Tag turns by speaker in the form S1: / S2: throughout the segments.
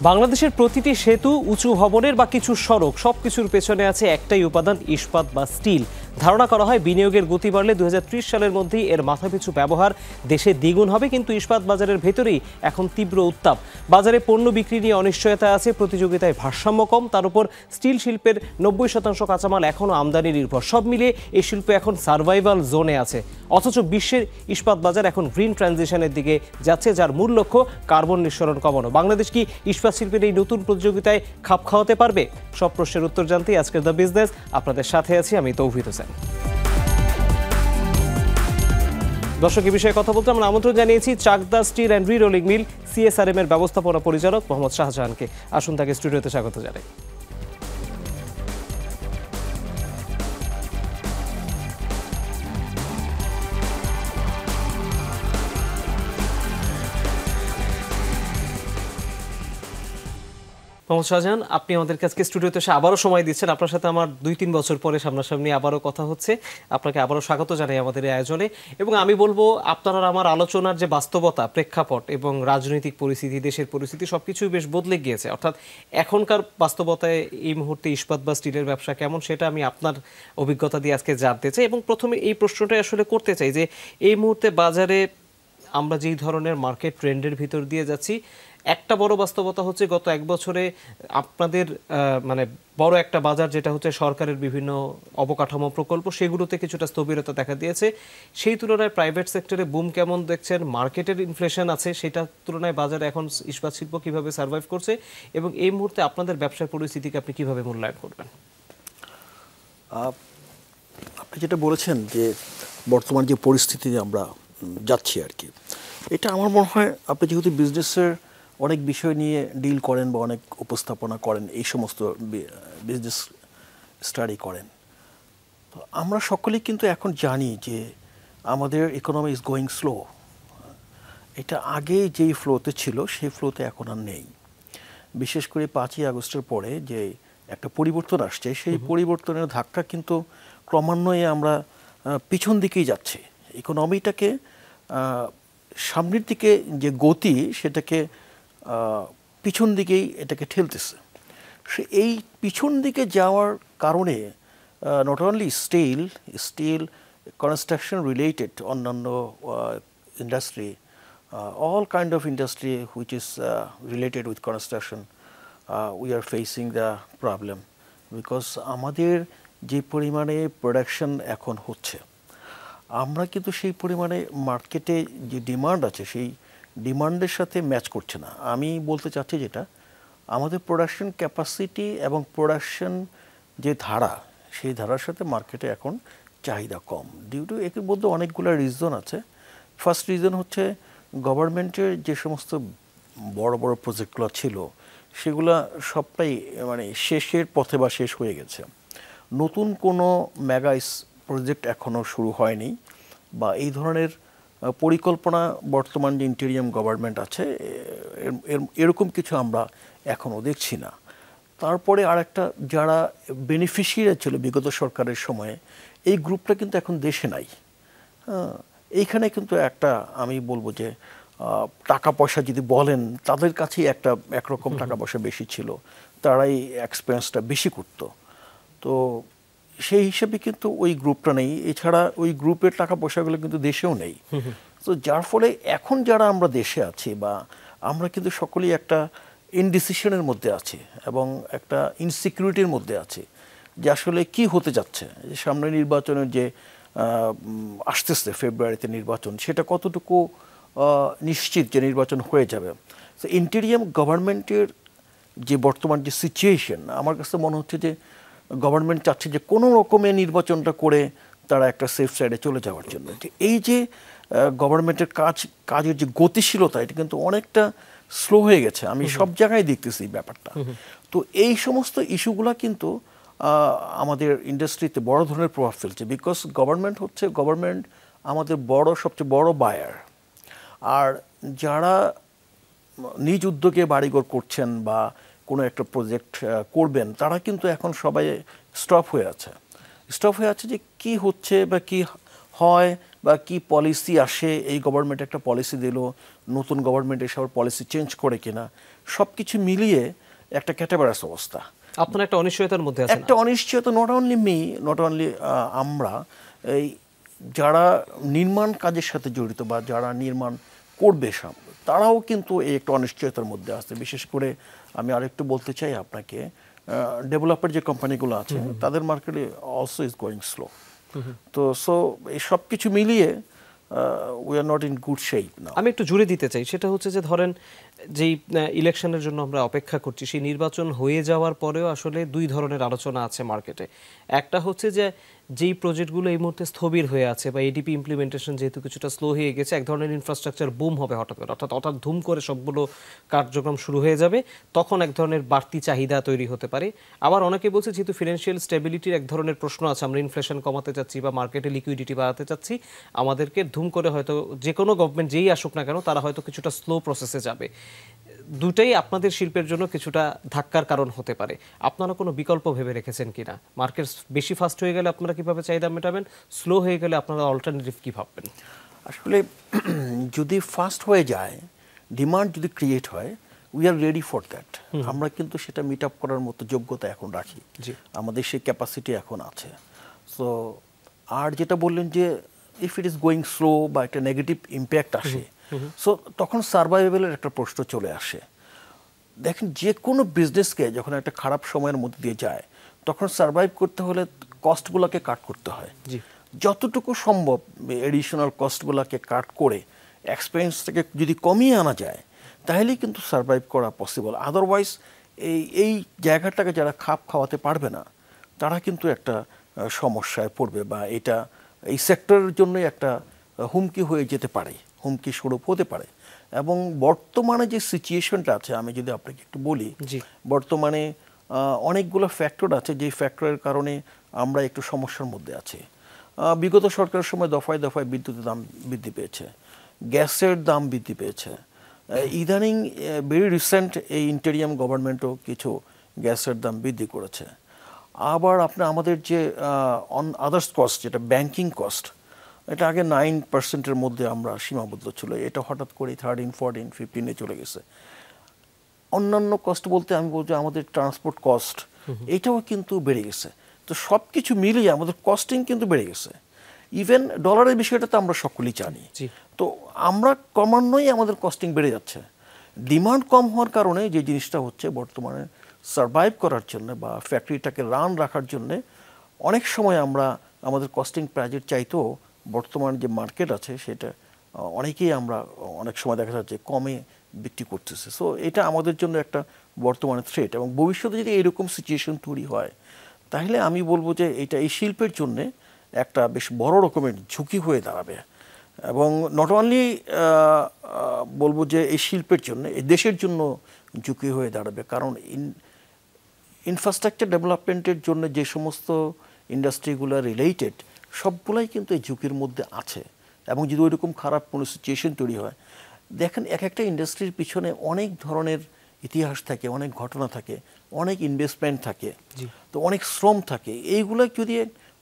S1: বাংলাদেশের প্রতিটি সেতু, উঁচু ভবনের বা কিছু সড়ক সবকিছুর পেছনে আছে একটাই উপাদান, ইস্পাত বা স্টিল। ধারণা করা হয় বিনিয়োগের গতি বাড়লে 2030 সালের মধ্যেই এর মাথাপিছু ব্যবহার দেশে দ্বিগুণ হবে। কিন্তু ইস্পাত বাজারের ভেতরেই এখন তীব্র উত্তাপ। বাজারে পণ্য বিক্রি নিয়ে অনিশ্চয়তা আছে, প্রতিযোগিতায় ভারসাম্য কম, তার উপর স্টিল শিল্পের 90% কাঁচামাল এখনও আমদানি নির্ভর। সব মিলিয়ে এই শিল্প এখন সার্ভাইভাল জোনে আছে। অথচ বিশ্বের ইস্পাত বাজার এখন গ্রিন ট্রানজিশনের দিকে যাচ্ছে, যার মূল লক্ষ্য কার্বন নিঃসরণ কমানো। বাংলাদেশ কি ইস্পাত শিল্পের এই নতুন প্রতিযোগিতায় খাপ খাওয়াতে পারবে? সব প্রশ্নের উত্তর জানতে আজকের দ্য বিজনেস আপনাদের সাথে আছি আমি তৌহিদ হোসেন। দর্শক, এই বিষয়ে কথা বলতে আমরা আমন্ত্রণ জানিয়েছি Chakdah steel and re-rolling mill CSRM এর ব্যবস্থাপনা পরিচালক মোহাম্মদ শাহজাহানকে। আসুন তাকে স্টুডিওতে স্বাগত জানাই। মোহাম্মদ শাহজাহান, আপনি আমাদেরকে আজকে স্টুডিওতে এসে আবারও সময় দিচ্ছেন। আপনার সাথে আমার 2-3 বছর পরে সামনাসামনি আবারও কথা হচ্ছে। আপনাকে আবারও স্বাগত জানাই আমাদের এই আয়োজনে। এবং আমি বলবো, আপনার আমার আলোচনার যে বাস্তবতা, প্রেক্ষাপট এবং রাজনৈতিক পরিস্থিতি, দেশের পরিস্থিতি সবকিছুই বেশ বদলে গিয়েছে। অর্থাৎ এখনকার বাস্তবতায় এই মুহূর্তে ইস্পাত বা স্টিলের ব্যবসা কেমন, সেটা আমি আপনার অভিজ্ঞতা দিয়ে আজকে জানতে চাই। এবং প্রথমে এই প্রশ্নটাই আসলে করতে চাই যে এই মুহূর্তে বাজারে আমরা যেই ধরনের মার্কেট ট্রেন্ডের ভিতর দিয়ে যাচ্ছি, একটা বড় বাস্তবতা হচ্ছে গত 1 বছরে আপনাদের বড় একটা বাজার যেটা হচ্ছে সরকারের বিভিন্ন অবকাঠামো প্রকল্প, সেগুলোতে কিছুটা স্থবিরতা দেখা দিয়েছে। সেই তুলনায় প্রাইভেট সেক্টরে বুম কেমন দেখছেন? মার্কেটের ইনফ্লেশন আছে, সেটার তুলনায় বাজারে এখন ইস্পাত শিল্প কীভাবে সার্ভাইভ করছে এবং এই মুহূর্তে আপনাদের ব্যবসার পরিস্থিতিকে আপনি কীভাবে মূল্যায়ন করবেন?
S2: আপনি যেটা বলেছেন যে বর্তমান যে পরিস্থিতিতে আমরা যাচ্ছি আর কি, এটা আমার মনে হয় আপনি যেহেতু বিজনেসের অনেক বিষয় নিয়ে ডিল করেন বা অনেক উপস্থাপনা করেন, এই সমস্ত বিজনেস স্টাডি করেন, তো আমরা সকলেই কিন্তু এখন জানি যে আমাদের ইকোনমি ইজ গোয়িং স্লো। এটা আগে যেই ফ্লোতে ছিল সেই ফ্লোতে এখন আর নেই। বিশেষ করে 5ই আগস্টের পরে যে একটা পরিবর্তন আসছে, সেই পরিবর্তনের ধাক্কা কিন্তু ক্রমান্বয়ে আমরা পিছন দিকেই যাচ্ছে। ইকোনমিটাকে সামনের দিকে যে গতি, সেটাকে পিছন দিকেই এটাকে ঠেলতেছে। সে এই পিছন দিকে যাওয়ার কারণে not only steel construction related, অন্যান্য industry, all kind of industry which is related with construction, we are facing the problem because আমাদের যে পরিমাণে প্রোডাকশন এখন হচ্ছে, আমরা কিন্তু সেই পরিমাণে মার্কেটে যে ডিমান্ড আছে সেই ডিমান্ডের সাথে ম্যাচ করছে না। আমি বলতে চাচ্ছি যেটা, আমাদের প্রোডাকশন ক্যাপাসিটি এবং প্রোডাকশন যে ধারা, সেই ধারার সাথে মার্কেটে এখন চাহিদা কম। ডিউ টু এর মধ্যে অনেকগুলো রিজন আছে। ফার্স্ট রিজন হচ্ছে গভর্নমেন্টের যে সমস্ত বড় বড় প্রজেক্টগুলো ছিল, সেগুলো সবটাই শেষের পথে বা শেষ হয়ে গেছে। নতুন কোনো মেগা প্রজেক্ট এখনও শুরু হয়নি বা এই ধরনের পরিকল্পনা বর্তমান যে ইন্টেরিয়াম গভর্নমেন্ট আছে এরকম কিছু আমরা এখনও দেখছি না। তারপরে আরেকটা, যারা বেনিফিশিয়ারি ছিল বিগত সরকারের সময়ে, এই গ্রুপটা কিন্তু এখন দেশে নাই। এইখানে কিন্তু একটা, আমি বলবো যে টাকা পয়সা যদি বলেন, তাদের কাছেই একরকম টাকা পয়সা বেশি ছিল, তারাই এক্সপেন্সটা বেশি করতো। তো সেই হিসেবে কিন্তু ওই গ্রুপটা নেই। এছাড়া ওই গ্রুপের টাকা পয়সাগুলো কিন্তু দেশেও নেই। তো যার ফলে এখন যারা আমরা দেশে আছি, বা আমরা কিন্তু সকলেই একটা ইনডিসিশনের মধ্যে আছি এবং একটা ইনসিকিউরিটির মধ্যে আছি যে আসলে কি হতে যাচ্ছে। সামনে নির্বাচনের যে আসতেছে, ফেব্রুয়ারিতে নির্বাচন, সেটা কতটুকু নিশ্চিত যে নির্বাচন হয়ে যাবে। তো ইন্টেরিয়াম গভর্নমেন্টের যে বর্তমান যে সিচুয়েশন, আমার কাছে মনে হচ্ছে যে গভর্নমেন্ট চাচ্ছে যে কোনো রকমের নির্বাচনটা করে তারা একটা সেফ সাইডে চলে যাওয়ার জন্য। এই যে গভর্নমেন্টের কাজের যে গতিশীলতা, এটা কিন্তু অনেকটা স্লো হয়ে গেছে। আমি সব জায়গায় দেখতেছি এই ব্যাপারটা। তো এই সমস্ত ইস্যুগুলা কিন্তু আমাদের ইন্ডাস্ট্রিতে বড় ধরনের প্রভাব ফেলছে। বিকজ গভর্নমেন্ট আমাদের সবচেয়ে বড় বায়ার। আর যারা নিজ উদ্যোগে বাড়িঘর করছেন বা কোনো একটা প্রজেক্ট করবেন, তারা কিন্তু এখন সবাই স্টপ হয়ে আছে যে কি হচ্ছে বা কি হয় বা কি পলিসি আসে, এই গভর্নমেন্ট একটা পলিসি দিল, নতুন গভর্নমেন্ট এসে আবার পলিসি চেঞ্জ করে কিনা, সব কিছু মিলিয়ে একটা ক্যাটাবারাস অবস্থা।
S1: আপনারা একটা অনিশ্চয়তার মধ্যে আছেন।
S2: একটা অনিশ্চয়তা, not only me, not only আমরা, এই যারা নির্মাণ কাজের সাথে জড়িত বা যারা নির্মাণ করবে তারাও কিন্তু এই একটা অনিশ্চয়তার মধ্যে আছে। বিশেষ করে আমি আরেকটু বলতে চাই আপনাকে, ডেভেলপার যে কোম্পানিগুলো আছে তাদের মার্কেটে অলসো ইজ গোয়িং স্লো। তো সো এই সব কিছু মিলিয়ে we are not in good shape now.
S1: আমি একটু জুড়ে দিতে চাই, সেটা হচ্ছে যে ধরেন যেই ইলেকশনের জন্য আমরা অপেক্ষা করছি, সেই নির্বাচন হয়ে যাওয়ার পরেও আসলে দুই ধরনের আলোচনা আছে মার্কেটে। একটা হচ্ছে যে যেই প্রজেক্টগুলো এই মুহূর্তে স্থবির হয়ে আছে বা এডিপি ইমপ্লিমেন্টেশন যেহেতু কিছুটা স্লো হয়ে গেছে, এক ধরনের ইনফ্রাস্ট্রাকচার বুম হবে হঠাৎ করে, অর্থাৎ ধুম করে সবগুলো কার্যক্রম শুরু হয়ে যাবে, তখন এক ধরনের বাড়তি চাহিদা তৈরি হতে পারে। আবার অনেকে বলছে যেহেতু ফিনান্সিয়াল স্টেবিলিটির এক ধরনের প্রশ্ন আছে, আমরা ইনফ্লেশন কমাতে চাচ্ছি বা মার্কেটে লিকুইডিটি বাড়াতে চাচ্ছি, আমাদেরকে ধুম করে হয়তো যে কোনো গভর্নমেন্ট যেই আসুক না কেন তারা হয়তো কিছুটা স্লো প্রসেসে যাবে। দুটাই আপনাদের শিল্পের জন্য কিছুটা ধাক্কার কারণ হতে পারে। আপনারা কোনো বিকল্প ভেবে রেখেছেন কিনা? মার্কেট বেশি ফাস্ট হয়ে গেলে আপনারা কিভাবে চাহিদা মেটাবেন, স্লো হয়ে গেলে আপনারা অল্টারনেটিভ কি ভাববেন?
S2: আসলে যদি ফাস্ট হয়ে যায়, ডিমান্ড যদি ক্রিয়েট হয়, we are ready for that. আমরা কিন্তু সেটা মিট আপ করার মতো যোগ্যতা এখন রাখি, আমাদের সেই ক্যাপাসিটি এখন আছে। সো আর যেটা বললেন যে if it is going slow বা একটা নেগেটিভ ইম্প্যাক্ট আসে, সো তখন সার্ভাইভেলের একটা প্রশ্ন চলে আসে। দেখেন, যে কোনো বিজনেসকে যখন একটা খারাপ সময়ের মধ্যে দিয়ে যায়, তখন সার্ভাইভ করতে হলে কস্টগুলোকে কাট করতে হয়। যতটুকু সম্ভব এডিশনাল কস্টগুলোকে কাট করে এক্সপেন্সটাকে যদি কমিয়ে আনা যায়, তাহলেই কিন্তু সার্ভাইভ করা পসিবল। আদারওয়াইজ এই জায়গাটাকে যারা খাপ খাওয়াতে পারবে না, তারা কিন্তু একটা সমস্যায় পড়বে বা এটা এই সেক্টরের জন্যই একটা হুমকি হয়ে যেতে পারে, হুমকি স্বরূপ হতে পারে। এবং বর্তমানে যে সিচুয়েশনটা আছে, আমি যদি আপনাকে একটু বলি, বর্তমানে অনেকগুলো ফ্যাক্টর আছে যে ফ্যাক্টরের কারণে আমরা একটু সমস্যার মধ্যে আছি। বিগত সরকারের সময় দফায় দফায় বিদ্যুতের দাম বৃদ্ধি পেয়েছে, গ্যাসের দাম বৃদ্ধি পেয়েছে। ইদানিং ভেরি রিসেন্ট এই ইন্টেরিয়াম গভর্নমেন্টও কিছু গ্যাসের দাম বৃদ্ধি করেছে। আবার আমাদের যে অন আদার্স কস্ট, যেটা ব্যাংকিং কস্ট, এটা আগে 9%-এর মধ্যে আমরা সীমাবদ্ধ ছিল, এটা হঠাৎ করে 13, 14, 15-এ চলে গেছে। অন্যান্য কস্ট বলতে আমি বলছি আমাদের ট্রান্সপোর্ট কস্ট, এটাও কিন্তু বেড়ে গেছে। তো সব কিছু মিলিয়ে আমাদের কস্টিং কিন্তু বেড়ে গেছে। ইভেন ডলারের বিষয়টা তো আমরা সকলেই জানি। তো আমরা ক্রমান্বয়ে আমাদের কস্টিং বেড়ে যাচ্ছে। ডিমান্ড কম হওয়ার কারণে যে জিনিসটা হচ্ছে, বর্তমানে সার্ভাইভ করার জন্য বা ফ্যাক্টরিটাকে রান রাখার জন্য অনেক সময় আমরা আমাদের কস্টিং প্রাইজের চাইতেও বর্তমান যে মার্কেট আছে সেটা অনেকেই আমরা অনেক সময় দেখা যাচ্ছে কমে বিক্রি করতেছে। সো এটা আমাদের জন্য একটা বর্তমানে থ্রেট, এবং ভবিষ্যতে যদি এরকম সিচুয়েশন তৈরি হয়, তাহলে আমি বলবো যে এটা এই শিল্পের জন্যে একটা বেশ বড় রকমের ঝুঁকি হয়ে দাঁড়াবে। এবং নট অনলি বলবো যে এই শিল্পের জন্য, এই দেশের জন্য ঝুঁকি হয়ে দাঁড়াবে। কারণ ইনফ্রাস্ট্রাকচার ডেভেলপমেন্টের জন্য যে সমস্ত ইন্ডাস্ট্রিগুলো রিলেটেড, সবগুলাই কিন্তু এই ঝুঁকির মধ্যে আছে। এবং যদি ওইরকম খারাপ কোনো সিচুয়েশন তৈরি হয়, দেখেন এক একটা ইন্ডাস্ট্রির পিছনে অনেক ধরনের ইতিহাস থাকে, অনেক ঘটনা থাকে, অনেক ইনভেস্টমেন্ট থাকে, তো অনেক শ্রম থাকে। এইগুলো যদি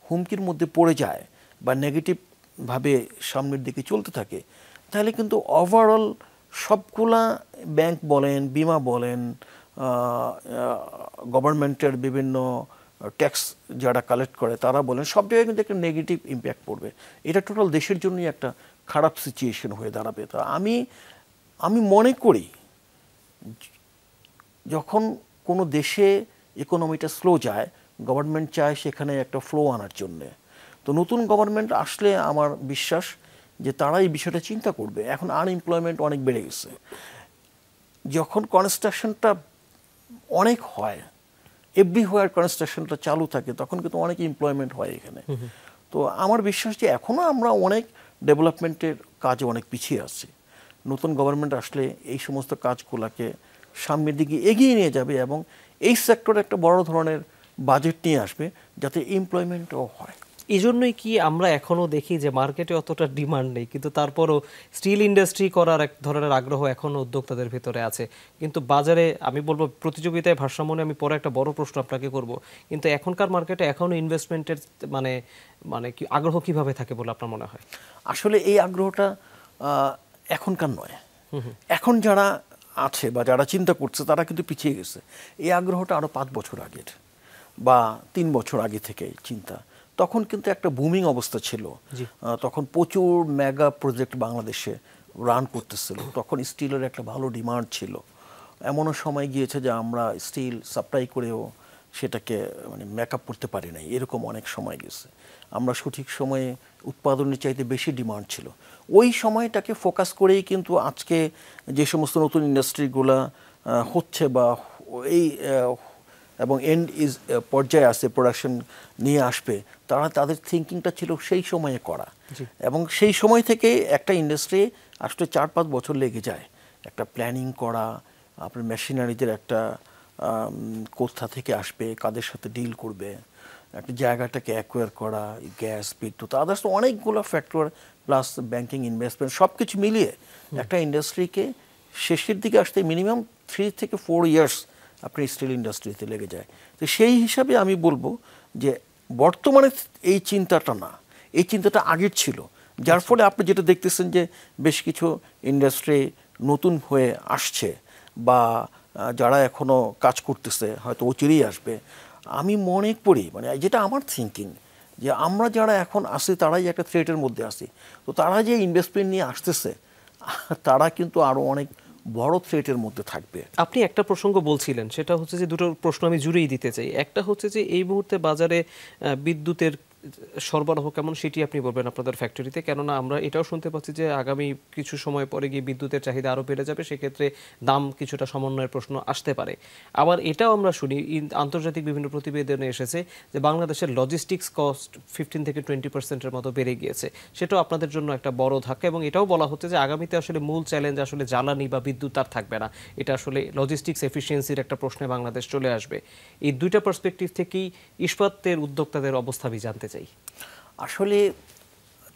S2: হুমকির মধ্যে পড়ে যায় বা নেগেটিভভাবে সামনের দিকে চলতে থাকে, তাহলে কিন্তু ওভারঅল সবগুলা ব্যাংক বলেন, বিমা বলেন, গভর্নমেন্টের বিভিন্ন ট্যাক্স যারা কালেক্ট করে তারা বলেন, সব জায়গায় কিন্তু একটা নেগেটিভ ইম্প্যাক্ট পড়বে। এটা টোটাল দেশের জন্যই একটা খারাপ সিচুয়েশন হয়ে দাঁড়াবে। তো আমি মনে করি যখন কোনো দেশে ইকোনমিটা স্লো যায়, গভর্নমেন্ট চায় সেখানে একটা ফ্লো আনার জন্যে। তো নতুন গভর্নমেন্ট আসলে আমার বিশ্বাস যে তারা এই বিষয়টা চিন্তা করবে। এখন আনএমপ্লয়মেন্ট অনেক বেড়ে গেছে, যখন কনস্ট্রাকশনটা অনেক হয়, এভরিহোয়ার কনস্ট্রাকশনটা চালু থাকে, তখন কিন্তু অনেক এমপ্লয়মেন্ট হয় এখানে। তো আমার বিশ্বাস যে এখনও আমরা অনেক ডেভেলপমেন্টের কাজে অনেক পিছিয়ে আছি। নতুন গভর্নমেন্ট আসলে এই সমস্ত কাজগুলোকে সামনের দিকে এগিয়ে নিয়ে যাবে এবং এই সেক্টরে একটা বড় ধরনের বাজেট নিয়ে আসবে যাতে এমপ্লয়মেন্টও হয়।
S1: এই জন্যই কি আমরা এখনো দেখি যে মার্কেটে অতটা ডিমান্ড নেই, কিন্তু তারপরও স্টিল ইন্ডাস্ট্রি করার এক ধরনের আগ্রহ এখনো উদ্যোক্তাদের ভিতরে আছে, কিন্তু বাজারে আমি বলবো প্রতিযোগিতায় ভারসাম্য নিয়ে আমি পরে একটা বড় প্রশ্ন আপনাকে করব, কিন্তু এখনকার মার্কেটে এখনো ইনভেস্টমেন্টের মানে মানে কি আগ্রহ কিভাবে থাকে বলে আপনার মনে হয়?
S2: আসলে এই আগ্রহটা এখনকার নয়। এখন যারা আছে বা যারা চিন্তা করছে তারা কিন্তু পিছিয়ে গেছে। এই আগ্রহটা আরও 5 বছর আগের বা 3 বছর আগে থেকে চিন্তা। তখন কিন্তু একটা বুমিং অবস্থা ছিল। তখন প্রচুর মেগা প্রজেক্ট বাংলাদেশে রান করতেছিল, তখন স্টিলের একটা ভালো ডিমান্ড ছিল। এমনও সময় গিয়েছে যে আমরা স্টিল সাপ্লাই করেও সেটাকে মানে মেকআপ করতে পারি নাই, এরকম অনেক সময় গেছে। আমরা সঠিক সময়ে উৎপাদনের চাইতে বেশি ডিমান্ড ছিল। ওই সময়টাকে ফোকাস করেই কিন্তু আজকে যে সমস্ত নতুন ইন্ডাস্ট্রিগুলো হচ্ছে বা এই এবং এন্ড ইজ পর্যায়ে আসছে, প্রোডাকশন নিয়ে আসবে, তাদের থিঙ্কিংটা ছিল সেই সময়ে করা। এবং সেই সময় থেকে একটা ইন্ডাস্ট্রি আসলে 4-5 বছর লেগে যায় একটা প্ল্যানিং করা, আপনার মেশিনারিদের একটা কোথা থেকে আসবে, কাদের সাথে ডিল করবে, একটা জায়গাটাকে অ্যাকোয়ার করা, গ্যাস, বিদ্যুৎ, আদার্স অনেকগুলো ফ্যাক্টর, প্লাস ব্যাংকিং, ইনভেস্টমেন্ট, সব কিছু মিলিয়ে একটা ইন্ডাস্ট্রিকে শেষের দিকে আসতে মিনিমাম 3 থেকে 4 ইয়ার্স আপনি স্টিল ইন্ডাস্ট্রিতে লেগে যায়। তো সেই হিসাবে আমি বলবো যে বর্তমানে এই চিন্তাটা না, এই চিন্তাটা আগের ছিল, যার ফলে আপনি যেটা দেখতেছেন যে বেশ কিছু ইন্ডাস্ট্রি নতুন হয়ে আসছে বা যারা এখনো কাজ করতেছে, হয়তো অচিরেই আসবে। আমি মনে করি, মানে যেটা আমার থিঙ্কিং, যে আমরা যারা এখন আসি তারাই একটা থ্রেটের মধ্যে আসি। তো তারা যে ইনভেস্টমেন্ট নিয়ে আসতেছে তারা কিন্তু আরও অনেক বড় থ্রেটের মধ্যে থাকবে।
S1: আপনি একটা প্রসঙ্গ বলছিলেন, সেটা হচ্ছে যে দুটো প্রশ্ন আমি জুড়েই দিতে চাই। একটা হচ্ছে যে এই মুহূর্তে বাজারে বিদ্যুতের সরবরাহ কেমন সেটি আপনি বলবেন আপনাদের ফ্যাক্টরিতে, কেননা আমরা এটাও শুনতে পাচ্ছি যে আগামী কিছু সময় পরে গিয়ে বিদ্যুতের চাহিদা আরও বেড়ে যাবে, সেক্ষেত্রে দাম কিছুটা সমন্বয়ের প্রশ্ন আসতে পারে। আবার এটাও আমরা শুনি আন্তর্জাতিক বিভিন্ন প্রতিবেদনে এসেছে যে বাংলাদেশের লজিস্টিক্স কস্ট 15 থেকে 20% মতো বেড়ে গিয়েছে, সেটাও আপনাদের জন্য একটা বড় ধাক্কা। এবং এটাও বলা হচ্ছে যে আগামীতে আসলে মূল চ্যালেঞ্জ আসলে জ্বালানি বা বিদ্যুৎ আর থাকবে না, এটা আসলে লজিস্টিক্স এফিসিয়েন্সির একটা প্রশ্নে বাংলাদেশ চলে আসবে। এই দুইটা পার্সপেক্টিভ থেকেই ইস্পাতের উদ্যোক্তাদের অবস্থা আমি জানতে চাই।
S2: আসলে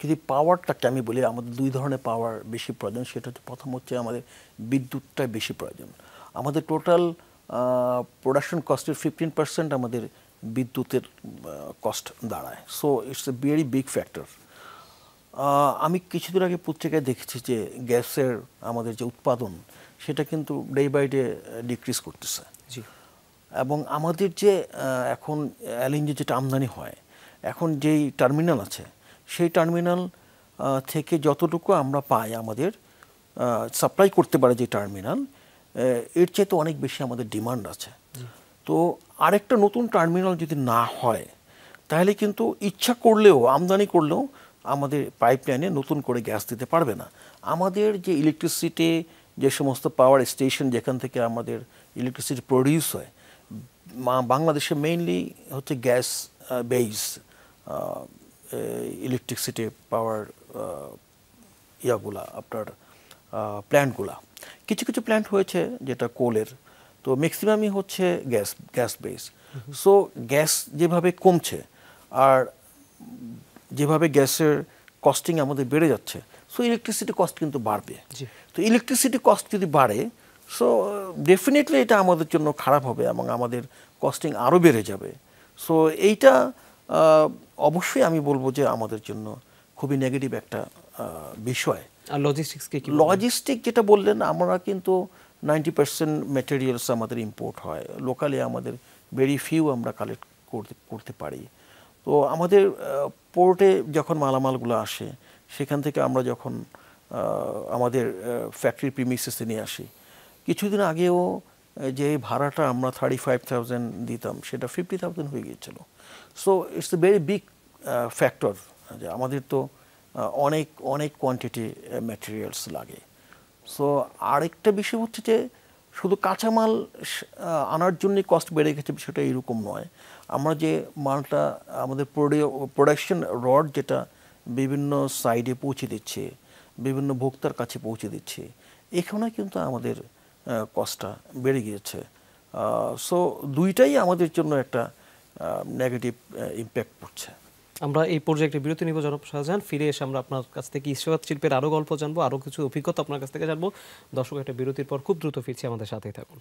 S2: যদি পাওয়ারটাকে আমি বলি, আমাদের 2 ধরনের পাওয়ার বেশি প্রয়োজন। সেটা হচ্ছে, প্রথম হচ্ছে আমাদের বিদ্যুৎটা বেশি প্রয়োজন। আমাদের টোটাল প্রোডাকশন কস্টের 15% আমাদের বিদ্যুতের কস্ট দাঁড়ায়। So it's a very big factor. আমি কিছুদিন আগে পত্রিকায় দেখেছি যে গ্যাসের আমাদের যে উৎপাদন, সেটা কিন্তু ডে বাই ডে ডিক্রিজ করতেছে। এবং আমাদের যে এখন এলএনজি যেটা আমদানি হয়, এখন যেই টার্মিনাল আছে, সেই টার্মিনাল থেকে যতটুকু আমরা পাই, আমাদের সাপ্লাই করতে পারে যে টার্মিনাল, এর চাইতে অনেক বেশি আমাদের ডিমান্ড আছে। তো আরেকটা নতুন টার্মিনাল যদি না হয়, তাহলে কিন্তু ইচ্ছা করলেও, আমদানি করলেও আমাদের পাইপলাইনে নতুন করে গ্যাস দিতে পারবে না। আমাদের যে ইলেকট্রিসিটি, যে সমস্ত পাওয়ার স্টেশন যেখান থেকে আমাদের ইলেকট্রিসিটি প্রডিউস হয়, বাংলাদেশে মেইনলি হচ্ছে গ্যাস বেস ইলেকট্রিসিটি পাওয়ার ইয়াগুলা, আপনার প্ল্যান্টগুলা। কিছু কিছু প্ল্যান্ট হয়েছে যেটা কোলের, তো ম্যাক্সিমামই হচ্ছে গ্যাস বেস। সো গ্যাস যেভাবে কমছে আর যেভাবে গ্যাসের কস্টিং আমাদের বেড়ে যাচ্ছে, সো ইলেকট্রিসিটি কস্ট কিন্তু বাড়বে। তো ইলেকট্রিসিটি কস্ট যদি বাড়ে, সো ডেফিনেটলি এটা আমাদের জন্য খারাপ হবে এবং আমাদের কস্টিং আরও বেড়ে যাবে। সো এইটা অবশ্যই আমি বলবো যে আমাদের জন্য খুবই নেগেটিভ একটা বিষয়।
S1: আর লজিস্টিক্সকে কি?
S2: লজিস্টিক যেটা বললেন, আমরা কিন্তু 90% ম্যাটেরিয়ালস আমাদের ইম্পোর্ট হয়, লোকালি আমাদের ভেরি ফিউ আমরা কালেক্ট করতে পারি। তো আমাদের পোর্টে যখন মালামালগুলো আসে, সেখান থেকে আমরা যখন আমাদের ফ্যাক্টরি প্রিমিসেসে নিয়ে আসি, কিছুদিন আগেও যে ভাড়াটা আমরা 35,000 দিতাম, সেটা 50,000 হয়ে গিয়েছিল। So it's a very big factor যে আমাদের তো অনেক অনেক কোয়ান্টিটি ম্যাটেরিয়ালস লাগে। সো আরেকটা বিষয় হচ্ছে যে শুধু কাঁচামাল আনার জন্য কস্ট বেড়ে গেছে, বিষয়টা এরকম নয়। আমরা যে মালটা আমাদের প্রোডাকশন রড যেটা বিভিন্ন সাইডে পৌঁছে দিচ্ছে, বিভিন্ন ভোক্তার কাছে পৌঁছে দিচ্ছে, এখানে কিন্তু আমাদের কস্টটা বেড়ে গিয়েছে। সো দুইটাই আমাদের জন্য একটা নেগেটিভ ইম্প্যাক্ট পড়ছে।
S1: আমরা এই পর্যায়ে বিরতি নিব জনাব শাহজাহান। ফিরে এসে আমরা আপনার কাছ থেকে ইস্পাত শিল্পের আরও গল্প জানবো, আরও কিছু অভিজ্ঞতা আপনার কাছ থেকে জানবো। দর্শক, একটা বিরতির পর খুব দ্রুত ফিরছি, আমাদের সাথেই থাকুন।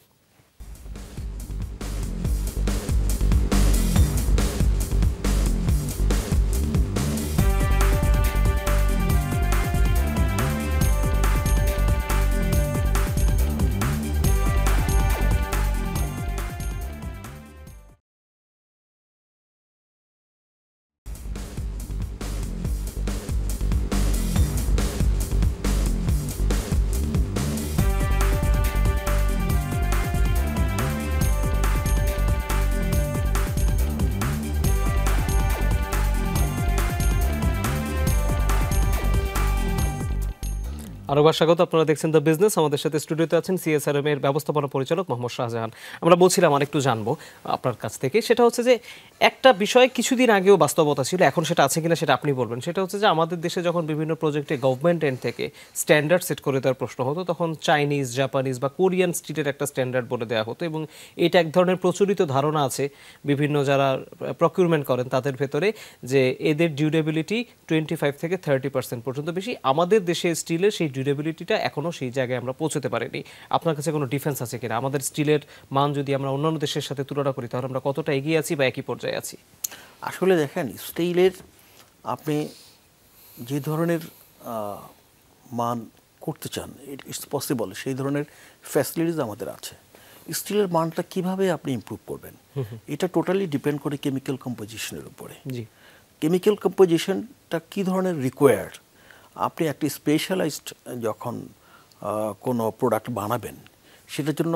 S1: আরেকবার স্বাগত। আপনারা দেখছেন দ্য বিজনেস। আমাদের সাথে স্টুডিওতে আছেন সিএসআরএম এর ব্যবস্থাপনা পরিচালক মোহাম্মদ শাহজাহান। আমরা বলছিলাম আরেকটু জানবো আপনার কাছ থেকে, সেটা হচ্ছে যে একটা বিষয় কিছুদিন আগেও বাস্তবতা ছিল, এখন সেটা আছে কিনা সেটা আপনি বলবেন। সেটা হচ্ছে যে আমাদের দেশে যখন বিভিন্ন প্রজেক্টে গভর্নমেন্ট এন্ড থেকে স্ট্যান্ডার্ড সেট করে দেওয়ার প্রশ্ন হতো, তখন চাইনিজ, জাপানিজ বা কোরিয়ান স্ট্রিটের একটা স্ট্যান্ডার্ড বলে দেওয়া হতো, এবং এটা এক ধরনের প্রচলিত ধারণা আছে বিভিন্ন যারা প্রকিউরমেন্ট করেন তাদের ভেতরে, যে এদের ডিউরেবিলিটি 25 থেকে 30% পর্যন্ত বেশি। আমাদের দেশে স্টিলের সেই ডিউরেবিলিটিটা এখনও সেই জায়গায় আমরা পৌঁছতে পারিনি। আপনার কাছে কোনো ডিফারেন্স আছে কিনা? আমাদের স্টিলের মান যদি আমরা অন্যান্য দেশের সাথে তুলনা করি, তাহলে আমরা কতটা এগিয়ে আছি বা একই পর্যায়ে আছি?
S2: আসলে দেখেন, স্টিলের আপনি যে ধরনের মান করতে চান, ইটস পসিবল, সেই ধরনের ফ্যাসিলিটিস আমাদের আছে। স্টিলের মানটা কিভাবে আপনি ইমপ্রুভ করবেন, এটা টোটালি ডিপেন্ড করে কেমিক্যাল কম্পোজিশনের উপরে।
S1: জি,
S2: কেমিক্যাল কম্পোজিশনটা কী ধরনের রিকোয়ার্ড, আপনি একটি স্পেশালাইজড যখন কোনো প্রোডাক্ট বানাবেন, সেটার জন্য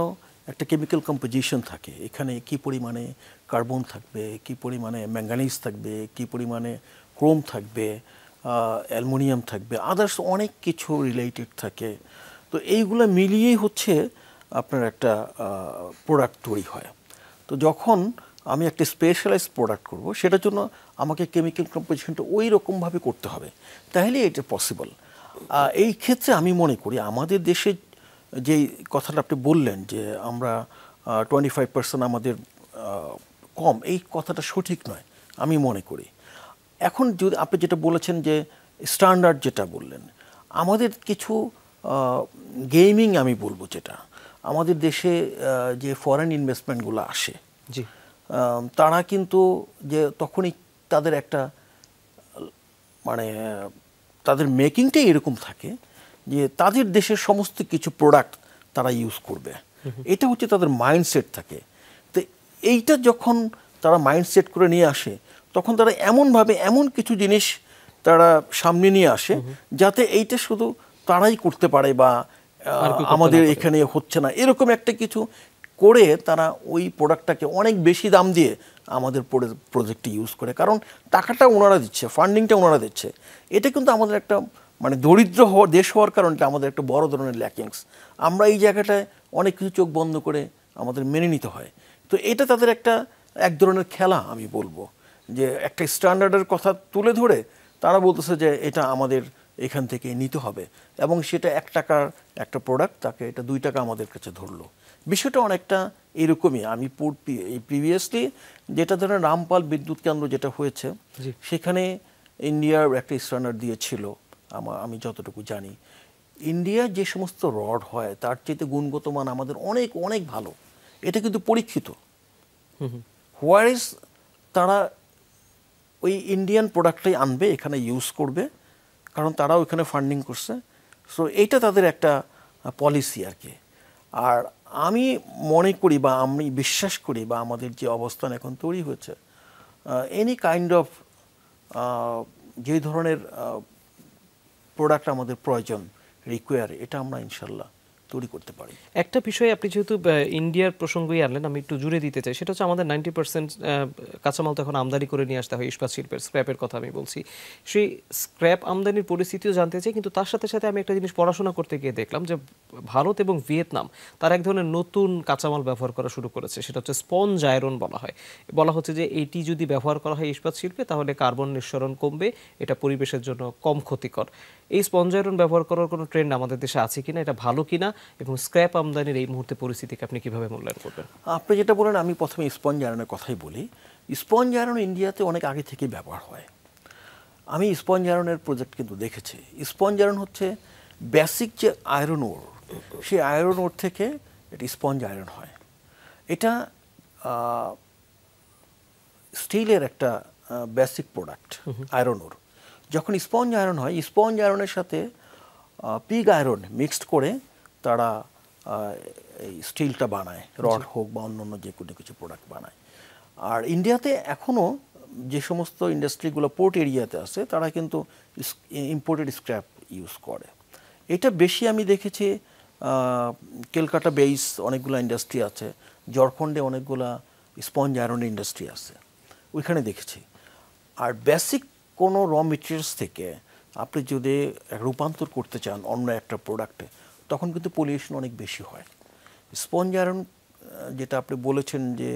S2: একটা কেমিক্যাল কম্পোজিশন থাকে। এখানে কী পরিমাণে কার্বন থাকবে, কী পরিমাণে ম্যাঙ্গানিজ থাকবে, কী পরিমাণে ক্রোম থাকবে, অ্যালুমিনিয়াম থাকবে, আদার্স অনেক কিছু রিলেটেড থাকে। তো এইগুলো মিলিয়েই হচ্ছে আপনার একটা প্রোডাক্ট তৈরি হয়। তো যখন আমি একটা স্পেশালাইজড প্রোডাক্ট করব, সেটার জন্য আমাকে কেমিক্যাল কম্পোজিশনটা ওই রকমভাবে করতে হবে, তাহলে এটা পসিবল। এই ক্ষেত্রে আমি মনে করি আমাদের দেশে যেই কথাটা আপনি বললেন যে আমরা 25% আমাদের কম, এই কথাটা সঠিক নয় আমি মনে করি। এখন যদি আপনি যেটা বলেছেন যে স্ট্যান্ডার্ড যেটা বললেন, আমাদের কিছু গেমিং আমি বলবো, যেটা আমাদের দেশে যে ফরেন ইনভেস্টমেন্টগুলো আসে,
S1: জি,
S2: তারা কিন্তু যে তখনই তাদের একটা মানে তাদের মেকিংটাই এরকম থাকে যে তাদের দেশের সমস্ত কিছু প্রোডাক্ট তারা ইউজ করবে, এটা হচ্ছে তাদের মাইন্ডসেট থাকে। তো এইটা যখন তারা মাইন্ডসেট করে নিয়ে আসে, তখন তারা এমনভাবে এমন কিছু জিনিস তারা সামনে নিয়ে আসে যাতে এইটা শুধু তারাই করতে পারে বা আমাদের এখানে হচ্ছে না, এরকম একটা কিছু করে তারা ওই প্রোডাক্টটাকে অনেক বেশি দাম দিয়ে আমাদের প্রজেক্টে ইউজ করে, কারণ টাকাটা ওনারা দিচ্ছে, ফান্ডিংটা ওনারা দিচ্ছে। এটা কিন্তু আমাদের একটা মানে দরিদ্র দেশ হওয়ার কারণে আমাদের একটা বড় ধরনের ল্যাকিংস। আমরা এই জায়গাটায় অনেক কিছু চোখ বন্ধ করে আমাদের মেনে নিতে হয়। তো এটা তাদের একটা এক ধরনের খেলা আমি বলবো, যে একটা স্ট্যান্ডার্ডের কথা তুলে ধরে তারা বলতেছে যে এটা আমাদের এখান থেকে নিতে হবে, এবং সেটা 1 টাকার একটা প্রোডাক্ট, তাকে এটা 2 টাকা আমাদের কাছে ধরলো। বিষয়টা অনেকটা এরকমই। আমি প্রিভিয়াসলি যেটা ধরেন রামপাল বিদ্যুৎ কেন্দ্র যেটা হয়েছে, সেখানে ইন্ডিয়ার একটা স্ট্যান্ডার্ড দিয়েছিল আমি যতটুকু জানি। ইন্ডিয়ার যে সমস্ত রড হয় তার চেয়ে গুণগত মান আমাদের অনেক অনেক ভালো, এটা কিন্তু পরীক্ষিত। হোয়ার ইজ তারা ওই ইন্ডিয়ান প্রোডাক্টটাই আনবে, এখানে ইউজ করবে, কারণ তারাও এখানে ফান্ডিং করছে। সো এইটা তাদের একটা পলিসি আর কি। আর আমি মনে করি বা আমি বিশ্বাস করি বা আমাদের যে অবস্থান এখন তৈরি হয়েছে, এনি কাইন্ড অফ যে ধরনের প্রোডাক্ট আমাদের প্রয়োজন রিকোয়ার, এটা আমরা ইনশাল্লাহ তৈরি করতে পারি।
S1: একটা বিষয় আপনি যেহেতু ইন্ডিয়ার প্রসঙ্গই আনলেন, আমি একটু জুড়ে দিতে চাই। সেটা হচ্ছে আমাদের 90% কাঁচামাল তো এখন আমদানি করে নিয়ে আসতে হয় ইস্পাত শিল্পের, স্ক্র্যাপের কথা আমি বলছি। সেই স্ক্র্যাপ আমদানির পরিস্থিতিও জানতে চাই, কিন্তু তার সাথে সাথে আমি একটা জিনিস পড়াশোনা করতে গিয়ে দেখলাম যে ভারত এবং ভিয়েতনাম তার এক ধরনের নতুন কাঁচামাল ব্যবহার করা শুরু করেছে, সেটা হচ্ছে স্পঞ্জ আয়রন বলা হচ্ছে যে এটি যদি ব্যবহার করা হয় ইস্পাত শিল্পে, তাহলে কার্বন নিঃসরণ কমবে, এটা পরিবেশের জন্য কম ক্ষতিকর। এই স্পঞ্জ আয়রন ব্যবহার করার কোনো ট্রেন্ড আমাদের দেশে আছে কিনা, এটা ভালো কিনা, এবং স্ক্র্যাপ আমদানির এই মুহূর্তে পরিস্থিতিকে আপনি কিভাবে মূল্যায়ন করবেন?
S2: আপনি যেটা বলেন, আমি প্রথমে স্পঞ্জ আয়রনের কথাই বলি। স্পঞ্জ আয়রন ইন্ডিয়াতে অনেক আগে থেকে ব্যবহার হয়, আমি স্পঞ্জ আয়রনের প্রজেক্ট কিন্তু দেখেছি। স্পঞ্জ আয়রন হচ্ছে বেসিক যে আয়রন ওর, সেই আয়রন ওর থেকে এটা স্পঞ্জ আয়রন হয়। এটা স্টিলের একটা বেসিক প্রোডাক্ট আয়রন ওর। যখন স্পঞ্জ আয়রন হয়, স্পঞ্জ আয়রনের সাথে পিগ আয়রন মিক্সড করে তারা এই স্টিলটা বানায়, রড হোক বা অন্য অন্য যে কোনো কিছু প্রোডাক্ট বানায়। আর ইন্ডিয়াতে এখনও যে সমস্ত ইন্ডাস্ট্রিগুলো পোর্ট এরিয়াতে আছে তারা কিন্তু ইম্পোর্টেড স্ক্র্যাপ ইউজ করে। এটা বেশি আমি দেখেছি ক্যালকাটা বেস অনেকগুলো ইন্ডাস্ট্রি আছে, ঝাড়খণ্ডে অনেকগুলা স্পঞ্জ আয়রনের ইন্ডাস্ট্রি আছে, ওইখানে দেখেছি। আর বেসিক কোনো র মেটেরিয়ালস থেকে আপনি যদি রূপান্তর করতে চান অন্য একটা প্রোডাক্টে, তখন কিন্তু পলিউশন অনেক বেশি হয়। স্পঞ্জ আয়রন যেটা আপনি বলেছেন যে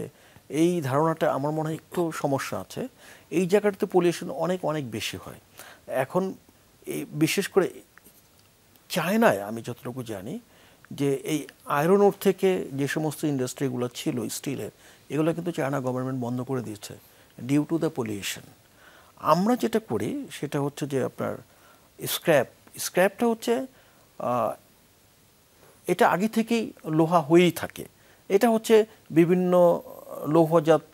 S2: এই ধারণাটা আমার মনে হয় একটু সমস্যা আছে। এই জায়গাটাতে পলিউশন অনেক অনেক বেশি হয়। এখন এই বিশেষ করে চায়নায় আমি যতটুকু জানি যে এই আয়রন ওর থেকে যে সমস্ত ইন্ডাস্ট্রিগুলো ছিল স্টিলের, এগুলো কিন্তু চায়না গভর্নমেন্ট বন্ধ করে দিয়েছে ডিউ টু দ্য পলিউশন। আমরা যেটা করি সেটা হচ্ছে যে আপনার স্ক্র্যাপটা হচ্ছে এটা আগে থেকেই লোহা হয়েই থাকে। এটা হচ্ছে বিভিন্ন লৌহজাত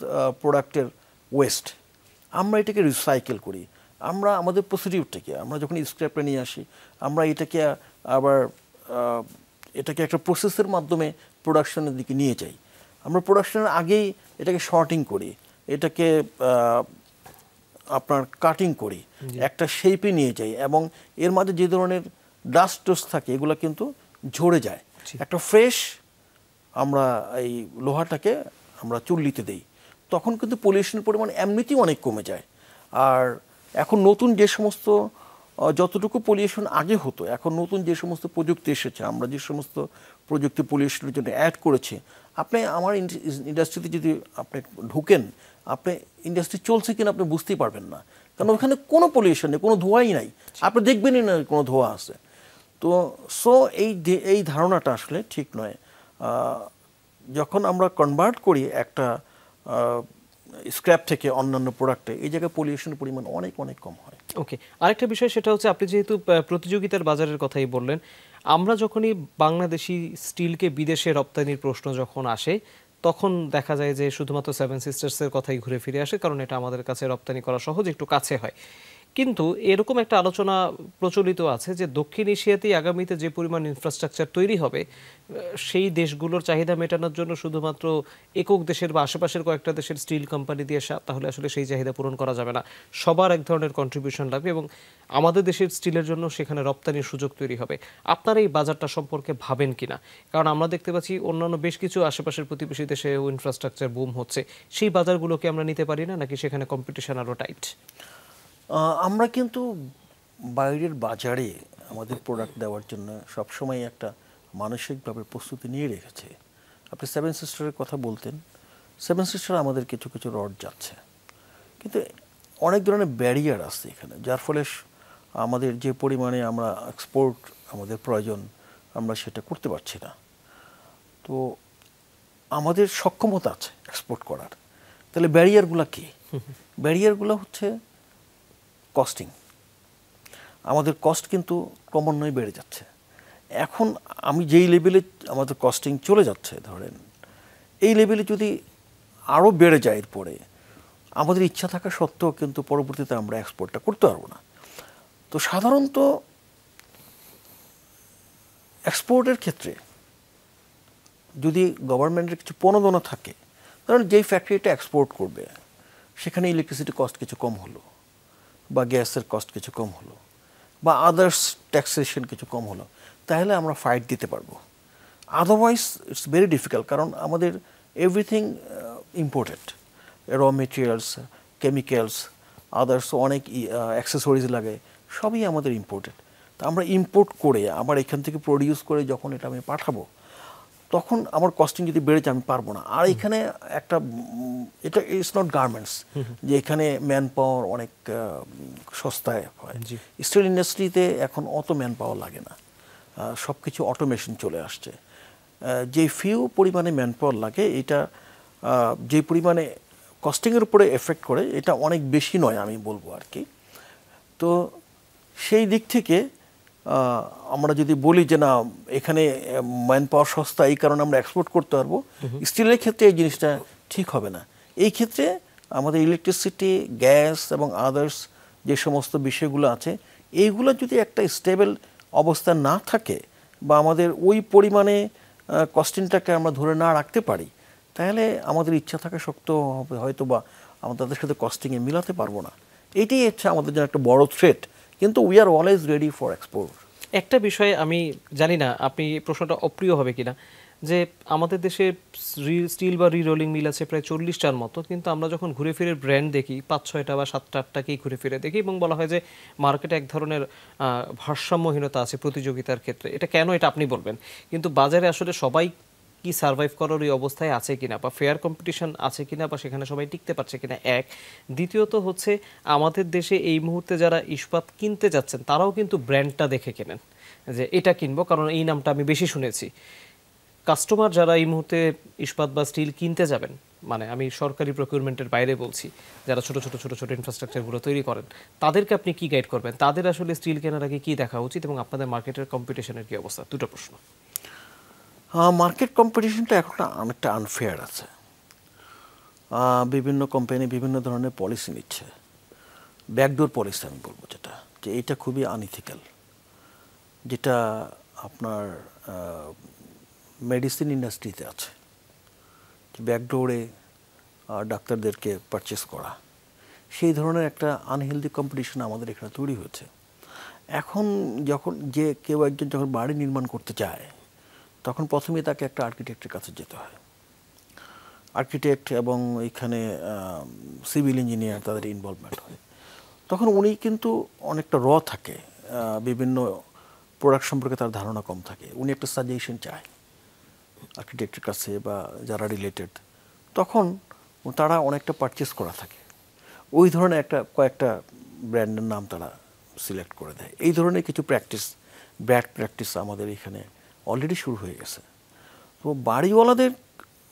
S2: প্রোডাক্টের ওয়েস্ট। আমরা এটাকে রিসাইকেল করি। আমরা আমাদের প্রসিডিউরটাকে, আমরা যখন স্ক্র্যাপটা নিয়ে আসি, আমরা এটাকে আবার এটাকে একটা প্রসেসের মাধ্যমে প্রোডাকশনের দিকে নিয়ে যাই। আমরা প্রোডাকশনের আগেই এটাকে শর্টিং করি, এটাকে আপনার কাটিং করি, একটা শেপে নিয়ে যাই, এবং এর মাঝে যে ধরনের ডাস্ট টোস্ট থাকে এগুলো কিন্তু ঝরে যায়। একটা ফ্রেশ আমরা এই লোহাটাকে আমরা চুল্লিতে দেই, তখন কিন্তু পলিউশনের পরিমাণ এমনিতেই অনেক কমে যায়। আর এখন নতুন যে সমস্ত যতটুকু পলিউশন আগে হতো, এখন নতুন যে সমস্ত প্রযুক্তি এসেছে, আমরা যে সমস্ত প্রযুক্তি পলিউশনের জন্য অ্যাড করেছি, আপনি আমার ইন্ডাস্ট্রিতে যদি আপনি ঢুকেন, আপনি ইন্ডাস্ট্রি চলছে কিনা আপনি বুঝতেই পারবেন না, কারণ ওখানে কোনো পলিউশন নেই, কোনো ধোঁয়াই নাই, আপনি দেখবেনই না কোনো ধোঁয়া আছে। তো এই ধারণাটা আসলে ঠিক নয়। যখন আমরা কনভার্ট করি একটা স্ক্র্যাপ থেকে অন্যান্য প্রোডাক্টে, এই জায়গায় পলিউশনের পরিমাণ অনেক অনেক কম হয়।
S1: ওকে, আরেকটা বিষয় সেটা হচ্ছে আপনি যেহেতু প্রতিযোগিতার বাজারের কথাই বললেন, আমরা যখনই বাংলাদেশি স্টিলকে বিদেশে রপ্তানির প্রশ্ন যখন আসে, তখন দেখা যায় যে শুধুমাত্র সেভেন সিস্টার্সের কথাই ঘুরে ফিরে আসে, কারণ এটা আমাদের কাছে রপ্তানি করা সহজ, একটু কাছে হয়। কিন্তু এরকম একটা আলোচনা প্রচলিত আছে যে দক্ষিণ এশিয়াতেই আগামীতে যে পরিমাণ ইনফ্রাস্ট্রাকচার তৈরি হবে, সেই দেশগুলোর চাহিদা মেটানোর জন্য শুধুমাত্র একক দেশের বা আশেপাশের কয়েকটা দেশের স্টিল কোম্পানি দিয়ে তাহলে আসলে সেই চাহিদা পূরণ করা যাবে না। সবার এক ধরনের কন্ট্রিবিউশন লাগবে এবং আমাদের দেশের স্টিলের জন্য সেখানে রপ্তানির সুযোগ তৈরি হবে। আপনারা এই বাজারটা সম্পর্কে ভাবেন কিনা? কারণ আমরা দেখতে পাচ্ছি অন্যান্য বেশ কিছু আশেপাশের প্রতিবেশী দেশেও ইনফ্রাস্ট্রাকচার বুম হচ্ছে, সেই বাজারগুলোকে আমরা নিতে পারি না, নাকি সেখানে কম্পিটিশন আরও টাইট?
S2: আমরা কিন্তু বাইরের বাজারে আমাদের প্রোডাক্ট দেওয়ার জন্য সবসময় একটা মানসিকভাবে প্রস্তুতি নিয়ে রেখেছি। আপনি সেভেন সিস্টারের কথা বলতেন, সেভেন সিস্টার আমাদের কিছু কিছু রড যাচ্ছে, কিন্তু অনেক ধরনের ব্যারিয়ার আছে এখানে, যার ফলে আমাদের যে পরিমাণে আমরা এক্সপোর্ট আমাদের প্রয়োজন আমরা সেটা করতে পারছি না। তো আমাদের সক্ষমতা আছে এক্সপোর্ট করার, তাহলে ব্যারিয়ারগুলো কী? ব্যারিয়ারগুলো হচ্ছে কস্টিং। আমাদের কস্ট কিন্তু ক্রমান্বয়ে বেড়ে যাচ্ছে। এখন আমি যেই লেভেলে আমাদের কস্টিং চলে যাচ্ছে, ধরেন এই লেভেলে যদি আরও বেড়ে যায় এরপরে, আমাদের ইচ্ছা থাকা সত্ত্বেও কিন্তু পরবর্তীতে আমরা এক্সপোর্টটা করতে পারবো না। তো সাধারণত এক্সপোর্টের ক্ষেত্রে যদি গভর্নমেন্টের কিছু প্রণোদনা থাকে, ধরেন যেই ফ্যাক্টরিটা এক্সপোর্ট করবে সেখানে ইলেকট্রিসিটি কস্ট কিছু কম হলো, বা গ্যাসের কস্ট কিছু কম হলো, বা আদার্স ট্যাক্সেশন কিছু কম হলো, তাহলে আমরা ফাইট দিতে পারবো। আদারওয়াইজ ইটস ভেরি ডিফিকাল্ট, কারণ আমাদের everything imported, raw materials, chemicals, others অনেক অ্যাক্সেসরিজ লাগে, সবই আমাদের ইম্পোর্টেড। তো আমরা ইম্পোর্ট করে আবার এখান থেকে প্রডিউস করে যখন এটা আমি পাঠাবো, তখন আমার কস্টিং যদি বেড়ে যায় আমি পারবো না। আর এখানে একটা এটা ইটস নট গার্মেন্টস যে এখানে ম্যান পাওয়ার অনেক সস্তায় হয়। স্টিল ইন্ডাস্ট্রিতে এখন অত ম্যান পাওয়ার লাগে না, সব কিছু অটোমেশন চলে আসছে। যে ফিউ পরিমাণে ম্যান পাওয়ার লাগে, এটা যে পরিমাণে কস্টিংয়ের উপরে এফেক্ট করে, এটা অনেক বেশি নয় আমি বলবো আর কি। তো তো সেই দিক থেকে আমরা যদি বলি যে না এখানে ম্যান পাওয়ার সস্তা এই কারণে আমরা এক্সপোর্ট করতে পারবো, স্টিলের ক্ষেত্রে এই জিনিসটা ঠিক হবে না। এই ক্ষেত্রে আমাদের ইলেকট্রিসিটি, গ্যাস এবং আদার্স যে সমস্ত বিষয়গুলো আছে এইগুলো যদি একটা স্টেবল অবস্থা না থাকে বা আমাদের ওই পরিমাণে কস্টিংটাকে আমরা ধরে না রাখতে পারি, তাহলে আমাদের ইচ্ছা থাকা সত্ত্বেও হয়তো বা আমরা তাদের সাথে কস্টিংয়ে মিলাতে পারবো না। এটাই হচ্ছে আমাদের জন্য একটা বড় থ্রেট, কিন্তু we are always ready for export.
S1: একটা বিষয়ে আমি জানি না আপনি প্রশ্নটা অপ্রিয় হবে কিনা, যে আমাদের দেশে স্টিল বা রিরোলিং মিল আছে প্রায় 40টার মতো, কিন্তু আমরা যখন ঘুরে ফিরে ব্র্যান্ড দেখি 5-6টা বা 7-8টাকেই ঘুরে ফিরে দেখি এবং বলা হয় যে মার্কেটে এক ধরনের ভারসাম্যহীনতা আছে প্রতিযোগিতার ক্ষেত্রে। এটা কেন, এটা আপনি বলবেন, কিন্তু বাজারে আসলে সবাই কি সার্ভাইভ করার ওই অবস্থায় আছে কিনা, বা ফেয়ার কম্পিটিশন আছে কিনা, বা সেখানে সবাই টিকতে পারছে কিনা, এক। দ্বিতীয়ত হচ্ছে আমাদের দেশে এই মুহূর্তে যারা ইস্পাত কিনতে যাচ্ছেন তারাও কিন্তু ব্র্যান্ডটা দেখে কেনেন, যে এটা কিনবো কারণ এই নামটা আমি বেশি শুনেছি। কাস্টমার যারা এই মুহূর্তে ইস্পাত বা স্টিল কিনতে যাবেন, মানে আমি সরকারি প্রকিউরমেন্টের বাইরে বলছি, যারা ছোট ছোট ইনফ্রাস্ট্রাকচারগুলো তৈরি করেন, তাদেরকে আপনি কি গাইড করবেন? তাদের আসলে স্টিল কেনার আগে কি দেখা উচিত এবং আপনাদের মার্কেটের কম্পিটিশনের কি অবস্থা? দুটো প্রশ্ন।
S2: মার্কেট কম্পিটিশনটা এখন অনেকটা আনফেয়ার আছে। বিভিন্ন কোম্পানি বিভিন্ন ধরনের পলিসি নিচ্ছে, ব্যাকডোর পলিসি আমি বলবো, যেটা যে এটা খুবই আনইথিক্যাল, যেটা আপনার মেডিসিন ইন্ডাস্ট্রিতে আছে, ব্যাকডোরে ডাক্তারদেরকে পারচেস করা, সেই ধরনের একটা আনহেলদি কম্পিটিশন আমাদের এখানে তৈরি হয়েছে। এখন যখন যে কেউ একজন যখন বাড়ি নির্মাণ করতে চায়, তখন প্রথমে তাকে একটা আর্কিটেক্টের কাছে যেতে হয়। আর্কিটেক্ট এবং এখানে সিভিল ইঞ্জিনিয়ার তাদের ইনভলভমেন্ট হয়। তখন উনি কিন্তু অনেকটা থাকে, বিভিন্ন প্রোডাক্ট সম্পর্কে তার ধারণা কম থাকে, উনি একটা সাজেশন চায় আর্কিটেক্টের কাছে বা যারা রিলেটেড, তখন তারা অনেকটা পারচেস করা থাকে। ওই ধরনের কয়েকটা ব্র্যান্ডের নাম তারা সিলেক্ট করে দেয়। এই ধরনের কিছু ব্যাড প্র্যাকটিস আমাদের এখানে অলরেডি শুরু হয়ে গেছে। তো বাড়িওয়ালাদের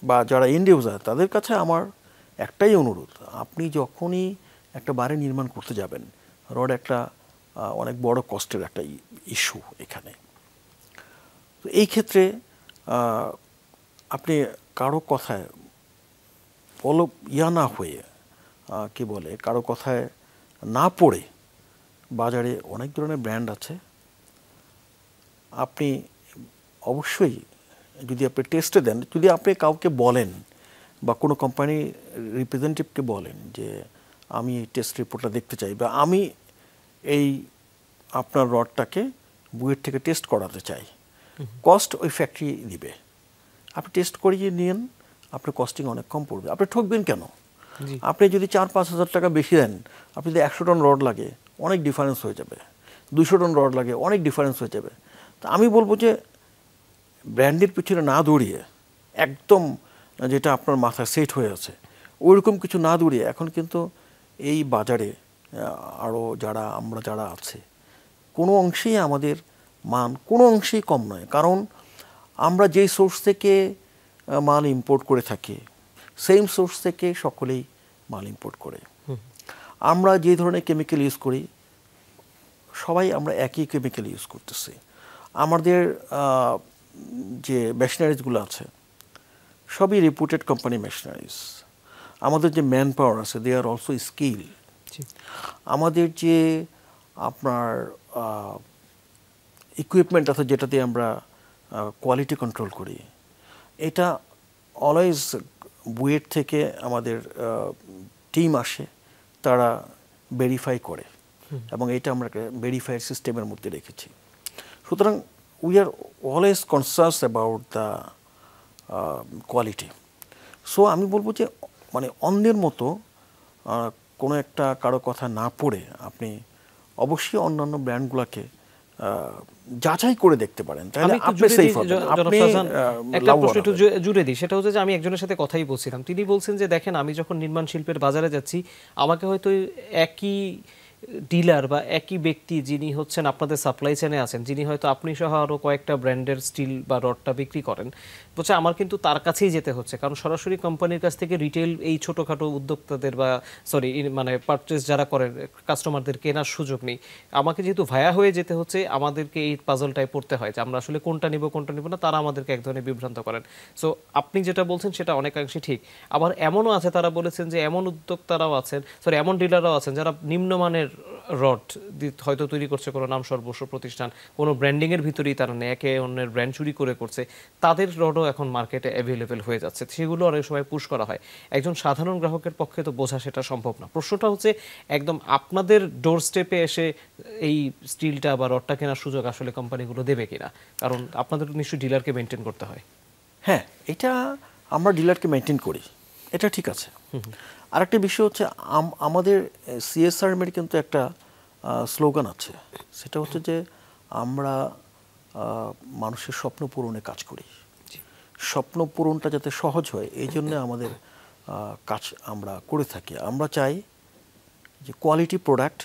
S2: বা যারা এন্ড ইউজার তাদের কাছে আমার একটাই অনুরোধ, আপনি যখনই একটা বাড়ি নির্মাণ করতে যাবেন, রড একটা অনেক বড় কষ্টের একটা ইস্যু এখানে। তো এই ক্ষেত্রে আপনি কারো কথায় না হয়ে, কি বলে, কারো কথায় না পড়ে, বাজারে অনেক ধরনের ব্র্যান্ড আছে, আপনি অবশ্যই যদি আপনি টেস্টে দেন, যদি আপনি কাউকে বলেন বা কোনো কোম্পানি রিপ্রেজেন্টেটিভকে বলেন যে আমি টেস্ট রিপোর্টটা দেখতে চাই বা আমি এই আপনার রডটাকে বুয়েট থেকে টেস্ট করাতে চাই, কস্ট ওই ফ্যাক্টরি দিবে, আপনি টেস্ট করিয়ে নিন, আপনার কস্টিং অনেক কম পড়বে, আপনি ঠকবেন কেন? আপনি যদি 4-5 হাজার টাকা বেশি দেন, আপনি যদি 100 টন রড লাগে অনেক ডিফারেন্স হয়ে যাবে, 200 টন রড লাগে অনেক ডিফারেন্স হয়ে যাবে। তো আমি বলবো যে ব্র্যান্ডের পিছনে না দৌড়িয়ে, একদম যেটা আপনার মাথায় সেট হয়ে আছে ওইরকম কিছু না দৌড়িয়ে, এখন কিন্তু এই বাজারে আরও আমরা যারা আছে, কোনো অংশেই আমাদের মান কোনো অংশেই কম নয়। কারণ আমরা যেই সোর্স থেকে মাল ইম্পোর্ট করে থাকি, সেম সোর্স থেকে সকলেই মাল ইম্পোর্ট করে। আমরা যে ধরনের কেমিক্যাল ইউজ করি, সবাই আমরা একই কেমিক্যাল ইউজ করতেছি। আমাদের যে মেশিনারিজগুলো আছে সবই রিপুটেড কোম্পানি মেশিনারিজ। আমাদের যে ম্যান পাওয়ার আছে, দে আর অলসো স্কিল। আমাদের যে আপনার ইকুইপমেন্ট আছে, যেটাতে আমরা কোয়ালিটি কন্ট্রোল করি, এটা অলওয়েজ বুয়েট থেকে আমাদের টিম আসে, তারা ভেরিফাই করে এবং এটা আমরা ভেরিফাইড সিস্টেমের মধ্যে রেখেছি। সুতরাং we are always conscious about the quality. So আমি বলবো যে মানে অন্যের মতো কোনো একটা কারো কথা না পড়ে আপনি অবশ্যই অন্যান্য ব্র্যান্ডগুলোকে যাচাই করে দেখতে পারেন, তাহলে আপনি সেফ হবেন। আপনি
S1: একটা প্রশ্ন একটু জুড়ে দিই, সেটা হচ্ছে যে আমি একজনের সাথে কথাই বলছিলাম, তিনি বলছেন যে দেখেন, আমি যখন নির্মাণ শিল্পের বাজারে যাচ্ছি, আমাকে হয়তো একই ডিলার বা একই ব্যক্তি যিনি হচ্ছেন আপনাদের সাপ্লাই চেনে আছেন, যিনি হয়তো আপনি সহ আরও কয়েকটা ব্র্যান্ডের স্টিল বা রডটা বিক্রি করেন, বলছে আমার কিন্তু তার কাছেই যেতে হচ্ছে, কারণ সরাসরি কোম্পানির কাছ থেকে রিটেল এই ছোটোখাটো উদ্যোক্তাদের বা সরি মানে পারচেস যারা করেন কাস্টমারদের কেনার সুযোগ নেই। আমাকে যেহেতু ভায়া হয়ে যেতে হচ্ছে, আমাদেরকে এই পাজলটায় পড়তে হয় যে আমরা আসলে কোনটা নিব কোনটা নিব না, তারা আমাদেরকে এক ধরনের বিভ্রান্ত করেন। সো আপনি যেটা বলছেন সেটা অনেকাংশে ঠিক। আবার এমনও আছে, তারা বলেছেন যে এমন উদ্যোক্তারাও আছেন, সরি এমন ডিলাররাও আছেন যারা নিম্নমানের রড হয়তো তৈরি করছে কোনো নাম সর্বস্ব প্রতিষ্ঠান, কোনো ব্র্যান্ডিংয়ের ভিতরেই তারা নেই, একে অন্যের ব্র্যান্ড চুরি করে করছে, তাদের রডও এখন মার্কেটে অ্যাভেলেবেল হয়ে যাচ্ছে, সেগুলো অনেক সময় পুশ করা হয়। একজন সাধারণ গ্রাহকের পক্ষে তো বোঝা সেটা সম্ভব না। প্রশ্নটা হচ্ছে একদম আপনাদের ডোর স্টেপে এসে এই স্টিলটা বা রডটা কেনার সুযোগ আসলে কোম্পানিগুলো দেবে কিনা, কারণ আপনাদের নিশ্চয়ই ডিলারকে মেনটেন করতে হয়।
S2: হ্যাঁ, এটা আমরা ডিলারকে মেনটেন করি, এটা ঠিক আছে। আরেকটা বিষয় হচ্ছে আমাদের সিএসআর কিন্তু একটা স্লোগান আছে, সেটা হচ্ছে যে আমরা মানুষের স্বপ্ন পূরণে কাজ করি। স্বপ্ন পূরণটা যাতে সহজ হয় এই জন্য আমাদের কাজ আমরা করে থাকি। আমরা চাই যে কোয়ালিটি প্রোডাক্ট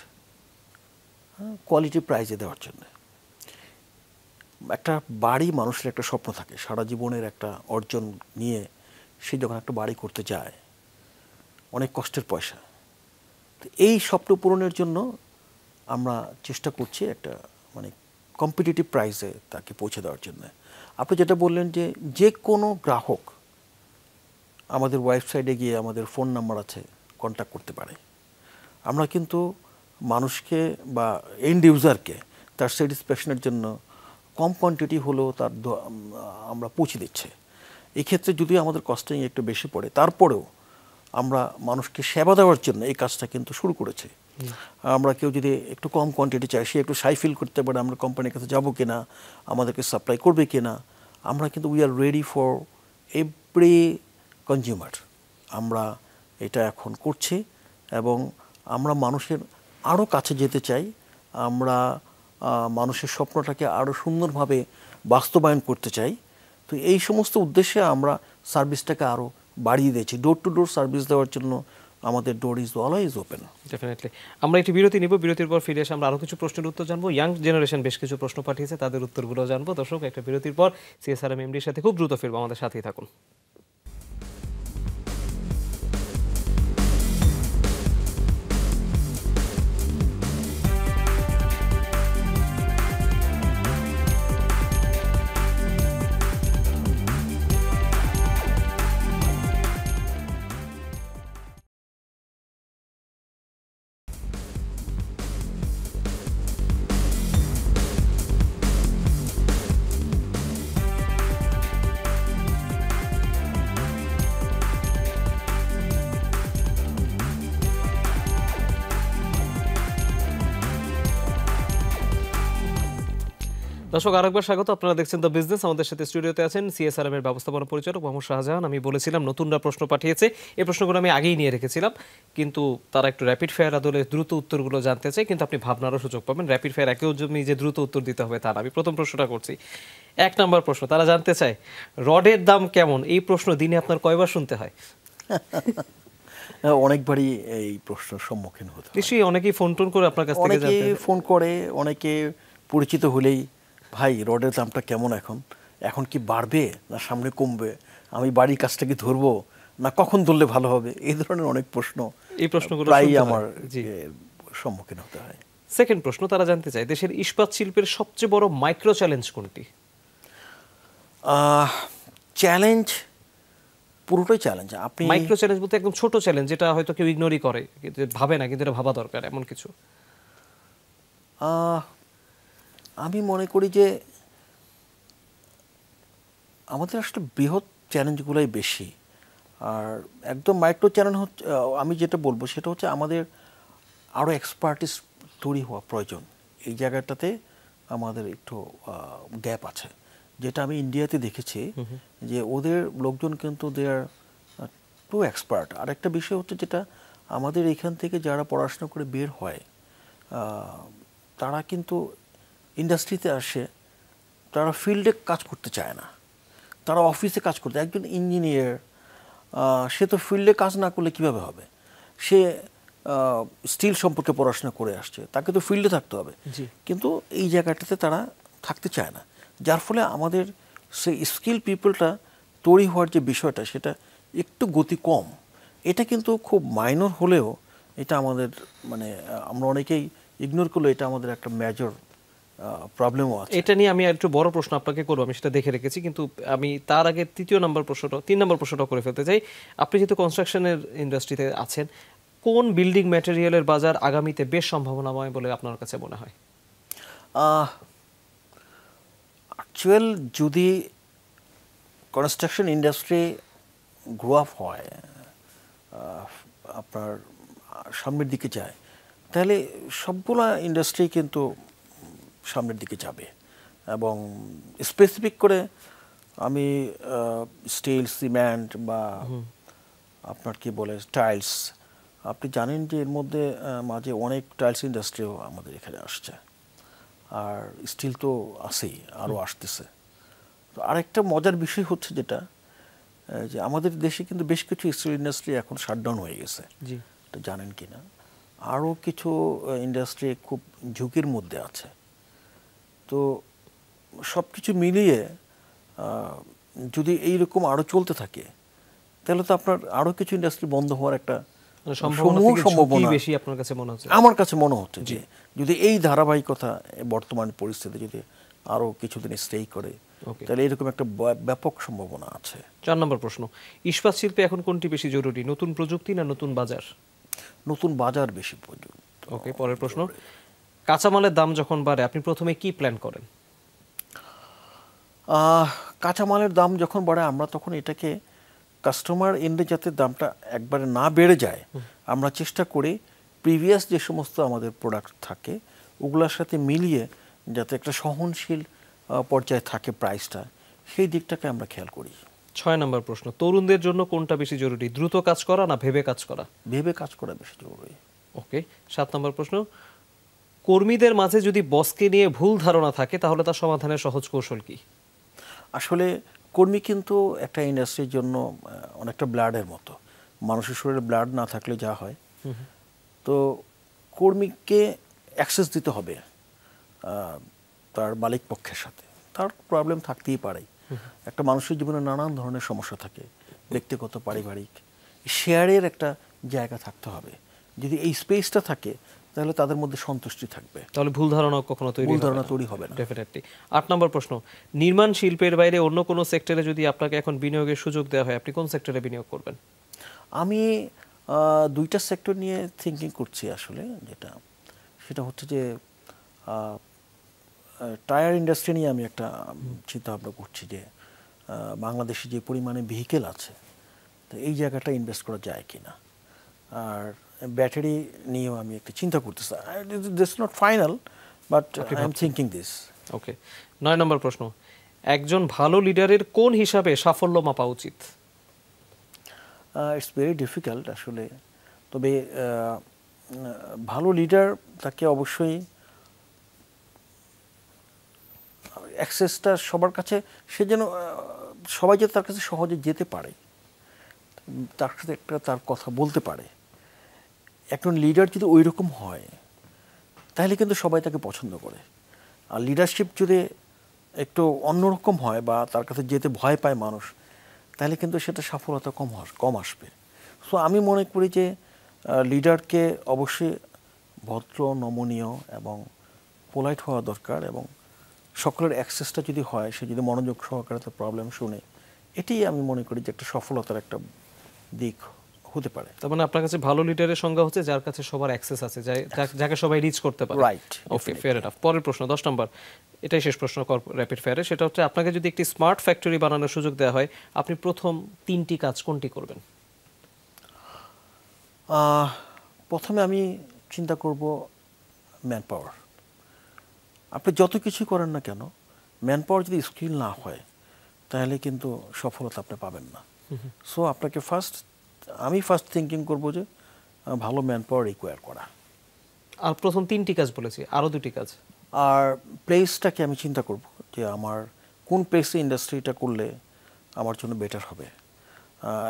S2: কোয়ালিটি প্রাইজে দেওয়ার জন্য। একটা বাড়ি মানুষের একটা স্বপ্ন থাকে, সারা জীবনের একটা অর্জন নিয়ে সে যখন একটা বাড়ি করতে যায় অনেক কষ্টের পয়সা, তো এই স্বপ্ন পূরণের জন্য আমরা চেষ্টা করছি একটা মানে কম্পিটিটিভ প্রাইসে তাকে পৌঁছে দেওয়ার জন্য। আপনি যেটা বললেন যে যে কোনো গ্রাহক আমাদের ওয়েবসাইটে গিয়ে আমাদের ফোন নাম্বার আছে, কন্ট্যাক্ট করতে পারে। আমরা কিন্তু মানুষকে বা এন্ড ইউজারকে তার স্যাটিসফ্যাকশনের জন্য কম কোয়ান্টিটি হলেও তার আমরা পৌঁছে দিচ্ছি। এক্ষেত্রে যদি আমাদের কস্টিং একটু বেশি পড়ে, তারপরেও আমরা মানুষকে সেবা দেওয়ার জন্য এই কাজটা কিন্তু শুরু করেছি। আমরা কেউ যদি একটু কম কোয়ান্টিটি চাই, সে একটু সাই ফিল করতে পারে আমরা কোম্পানির কাছে যাবো কিনা, আমাদেরকে সাপ্লাই করবে কিনা, আমরা কিন্তু we are ready for every consumer. আমরা এটা এখন করছি এবং আমরা মানুষের আরও কাছে যেতে চাই। আমরা মানুষের স্বপ্নটাকে আরও সুন্দরভাবে বাস্তবায়ন করতে চাই। তো এই সমস্ত উদ্দেশ্যে আমরা সার্ভিসটাকে আরও বাড়িয়ে দিয়েছি। ডোর টু ডোর সার্ভিস দেওয়ার জন্য আমাদের door is always open.
S1: Definitely. আমরা একটি বিরতি নিব, বিরতির পর ফিরে এসে আমরা আরও কিছু প্রশ্নের উত্তর জানবো। ইয়াং জেনারেশন বেশ কিছু প্রশ্ন পাঠিয়েছে, তাদের উত্তরগুলো জানবো। দর্শক, একটা বিরতির পর সিএসআরএম এমডির সাথে খুব দ্রুত ফিরবো, আমাদের সাথেই থাকুন। দর্শক, আরেকবার স্বাগত। আপনারা দেখছেন দ্য বিজনেস। আমাদের সাথে স্টুডিওতে আছেন সিএসআরএম এর ব্যবস্থাপনা পরিচালক মোহাম্মদ শাহজাহান। আমি বলেছিলাম নতুনরা প্রশ্ন পাঠিয়েছে, এই প্রশ্নগুলো আমি আগেই নিয়ে রেখেছিলাম, কিন্তু তারা একটু র্যাপিড ফায়ার আদলে দ্রুত উত্তরগুলো জানতে চাই, কিন্তু আপনি ভাবনারও সুযোগ পাবেন। র্যাপিড ফায়ার একেও জমি যে দ্রুত উত্তর দিতে হবে তা না। আমি প্রথম প্রশ্নটা করছি, 1 নম্বর প্রশ্ন। তারা জানতে চায় রডের দাম কেমন। এই প্রশ্ন দিনে আপনার কয়বার শুনতে হয়?
S2: অনেকবারই এই প্রশ্নের সম্মুখীন হতে হয়।
S1: নিশ্চয়ই অনেকেই ফোন টোন করে আপনার কাছ থেকে
S2: অনেকে ফোন করে, অনেকে পরিচিত হলেই ভাই রডের দামটা কেমন এখন, এখন কি বাড়বে না সামনে কমবে, আমি বাড়ির কাজটাকে ধরবো না কখন ধরলে ভালো হবে, এই ধরনের অনেক প্রশ্ন,
S1: এই প্রশ্নগুলো
S2: প্রায়ই আমার সম্মুখীন হতে হয়।
S1: সেকেন্ড প্রশ্ন, তারা জানতে চায় দেশের ইস্পাত শিল্পের সবচেয়ে বড় মাইক্রো চ্যালেঞ্জ কোনটি?
S2: চ্যালেঞ্জ পুরোটাই চ্যালেঞ্জ। আপনি
S1: মাইক্রো চ্যালেঞ্জ বলতে একদম ছোট চ্যালেঞ্জ, যেটা হয়তো কেউ ইগনোরই করে, ভাবে না, কিন্তু এটা ভাবা দরকার, এমন কিছু?
S2: আমি মনে করি যে আমাদের আসলে বৃহৎ চ্যালেঞ্জগুলোই বেশি, আর একদম মাইক্রো চ্যালেঞ্জ হচ্ছে, আমি যেটা বলবো সেটা হচ্ছে আমাদের আরও এক্সপার্টিস তৈরি হওয়া প্রয়োজন। এই জায়গাটাতে আমাদের একটু গ্যাপ আছে, যেটা আমি ইন্ডিয়াতে দেখেছি যে ওদের লোকজন কিন্তু দে আর টু এক্সপার্ট। আর একটা বিষয় হচ্ছে যেটা আমাদের এখান থেকে যারা পড়াশোনা করে বের হয় তারা কিন্তু ইন্ডাস্ট্রিতে আসে, তারা ফিল্ডে কাজ করতে চায় না, তারা অফিসে কাজ করতে। একজন ইঞ্জিনিয়ার সে তো ফিল্ডে কাজ না করলে কীভাবে হবে, সে স্টিল সম্পর্কে পড়াশোনা করে আসছে, তাকে তো ফিল্ডে থাকতে হবে,
S1: জি।
S2: কিন্তু এই জায়গাটাতে তারা থাকতে চায় না, যার ফলে আমাদের সেই স্কিল পিপলটা তৈরি হওয়ার যে বিষয়টা সেটা একটু গতি কম। এটা কিন্তু খুব মাইনর হলেও এটা আমাদের মানে আমরা অনেকেই ইগনোর করলে এটা আমাদের একটা মেজর প্রবলেমও আছে।
S1: এটা নিয়ে আমি একটু বড় প্রশ্ন আপনাকে করবো, আমি সেটা দেখে রেখেছি, কিন্তু আমি তার আগে 3 নম্বর প্রশ্নটা করে ফেলতে চাই। আপনি যেহেতু কনস্ট্রাকশনের ইন্ডাস্ট্রিতে আছেন, কোন বিল্ডিং ম্যাটেরিয়ালের বাজার আগামীতে বেশ সম্ভাবনাময় বলে আপনার কাছে মনে হয়?
S2: অ্যাকচুয়াল যদি কনস্ট্রাকশন ইন্ডাস্ট্রি গ্রো আপ হয়, আপনার সামনের দিকে যায়, তাহলে সবগুলা ইন্ডাস্ট্রি কিন্তু সামনের দিকে যাবে। এবং স্পেসিফিক করে আমি স্টিল, সিমেন্ট বা আপনার কি বলে টাইলস, আপনি জানেন যে এর মধ্যে মাঝে অনেক টাইলস ইন্ডাস্ট্রিও আমাদের এখানে আসছে, আর স্টিল তো আছেই, আরও আসতেছে। তো আরেকটা মজার বিষয় হচ্ছে যেটা যে আমাদের দেশে কিন্তু বেশ কিছু স্টিল ইন্ডাস্ট্রি এখন শাটডাউন হয়ে গেছে,
S1: জি।
S2: এটা জানেন কি না? আরও কিছু ইন্ডাস্ট্রি খুব ঝুঁকির মধ্যে আছে। তো সব কিছু মিলিয়ে যদি এইরকম আরও চলতে থাকে, তাহলে তো আপনার আরও কিছু ইন্ডাস্ট্রি বন্ধ হওয়ার একটা
S1: সম্ভাবনা বেশি আপনার কাছে মনে হচ্ছে?
S2: আমার কাছে মনে হচ্ছে যে যদি এই ধারাবাহিকতা বর্তমান পরিস্থিতি যদি আরও কিছুদিন স্টে করে, তাহলে এরকম একটা ব্যাপক সম্ভাবনা আছে।
S1: 4 নম্বর প্রশ্ন, ইস্পাত শিল্পে এখন কোনটি বেশি জরুরি, নতুন প্রযুক্তি না নতুন বাজার?
S2: নতুন বাজার বেশি প্রয়োজন।
S1: ওকে, পরের প্রশ্ন, কাঁচামালের দাম যখন বাড়ে আপনি প্রথমে কি প্ল্যান করেন?
S2: কাঁচামালের দাম যখন বাড়ে আমরা তখন এটাকে কাস্টমার এন্ডে যাতে দামটা একবারে না বেড়ে যায়, আমরা চেষ্টা করি প্রিভিয়াস যে সমস্ত আমাদের প্রোডাক্ট থাকে ওগুলোর সাথে মিলিয়ে যাতে একটা সহনশীল পর্যায়ে থাকে প্রাইসটা, সেই দিকটাকে আমরা খেয়াল করি।
S1: 6 নম্বর প্রশ্ন, তরুণদের জন্য কোনটা বেশি জরুরি, দ্রুত কাজ করা না ভেবে কাজ করা?
S2: ভেবে কাজ করা বেশি জরুরি।
S1: ওকে, 7 নম্বর প্রশ্ন, কর্মীদের মাঝে যদি বসকে নিয়ে ভুল ধারণা থাকে তাহলে তার সমাধানের সহজ কৌশল কি?
S2: আসলে কর্মী কিন্তু একটা ইন্ডাস্ট্রির জন্য অনেকটা ব্লাডের মতো, মানুষের শরীরে ব্লাড না থাকলে যা হয়। তো কর্মীকে অ্যাক্সেস দিতে হবে তার মালিক পক্ষের সাথে। তার প্রবলেম থাকতেই পারে, একটা মানুষের জীবনে নানান ধরনের সমস্যা থাকে, ব্যক্তিগত, পারিবারিক, শেয়ারের একটা জায়গা থাকতে হবে। যদি এই স্পেসটা থাকে তাহলে তাদের মধ্যে সন্তুষ্টি থাকবে,
S1: তাহলে ভুল ধারণা কখনো
S2: তৈরি হবে না।
S1: ডেফিনেটলি। 8 নম্বর প্রশ্ন, নির্মাণ শিল্পের বাইরে অন্য কোনো সেক্টরে যদি আপনাকে এখন বিনিয়োগের সুযোগ দেওয়া হয় আপনি কোন সেক্টরে বিনিয়োগ করবেন?
S2: আমি দুইটা সেক্টর নিয়ে থিঙ্কিং করছি আসলে, সেটা হচ্ছে যে টায়ার ইন্ডাস্ট্রি নিয়ে আমি একটা চিন্তা ভাবনা করছি যে বাংলাদেশে যে পরিমাণে ভেহিকেল আছে, তো এই জায়গাটা ইনভেস্ট করা যায় কিনা। আর ব্যাটারি নিয়েও আমি একটা চিন্তা করতেছি, this not final but I am thinking this.
S1: Okay, 9 number প্রশ্ন, একজন ভালো লিডারের কোন হিসাবে সাফল্য মাপা উচিত?
S2: ইটস ভেরি ডিফিকাল্ট আসলে, তবে ভালো লিডার তাকে অবশ্যই অ্যাক্সেসটা সবার কাছে, সে যেন সবাই যাতে তার কাছে সহজে যেতে পারে, তার সাথে তার কথা বলতে পারে। একজন লিডার যদি ওই রকম হয় তাহলে কিন্তু সবাই তাকে পছন্দ করে। আর লিডারশিপ যদি একটু অন্যরকম হয় বা তার কাছে যেতে ভয় পায় মানুষ, তাহলে কিন্তু সেটা সফলতা কম আসবে। সো আমি মনে করি যে লিডারকে অবশ্যই ভদ্র, নমনীয় এবং পোলাইট হওয়া দরকার, এবং সকলের অ্যাক্সেসটা যদি হয়, সে যদি মনোযোগ সহকারে তার প্রবলেম শুনে, এটাই আমি মনে করি যে একটা সফলতার একটা দিক হতে পারে।
S1: তার মানে আপনার কাছে ভালো লিডারের সংজ্ঞা হচ্ছে যার কাছে সবার অ্যাক্সেস আছে, যাকে সবাই রিচ করতে পারে।
S2: রাইট।
S1: ওকে, ফেয়ার এনাফ। পরের প্রশ্ন 10 নম্বর, এটাই শেষ প্রশ্ন র্যাপিড ফায়ারে, সেটা হচ্ছে আপনাকে যদি একটি স্মার্ট ফ্যাক্টরি বানানোর সুযোগ দেওয়া হয় আপনি প্রথম 3টি কাজ কোনটি করবেন?
S2: প্রথমে আমি চিন্তা করব ম্যান পাওয়ার। আপনি যত কিছু করেন না কেন, ম্যান পাওয়ার যদি স্কিল না হয় তাহলে কিন্তু সফলতা আপনি পাবেন না। সো আপনাকে আমি ফার্স্ট থিঙ্কিং করব যে ভালো ম্যান পাওয়ার রিকোয়ার করা।
S1: আর প্রথম 3টি কাজ বলেছি, আরও 2টি কাজ।
S2: আর প্লেসটাকে আমি চিন্তা করব যে আমার কোন প্লেসে ইন্ডাস্ট্রিটা করলে আমার জন্য বেটার হবে,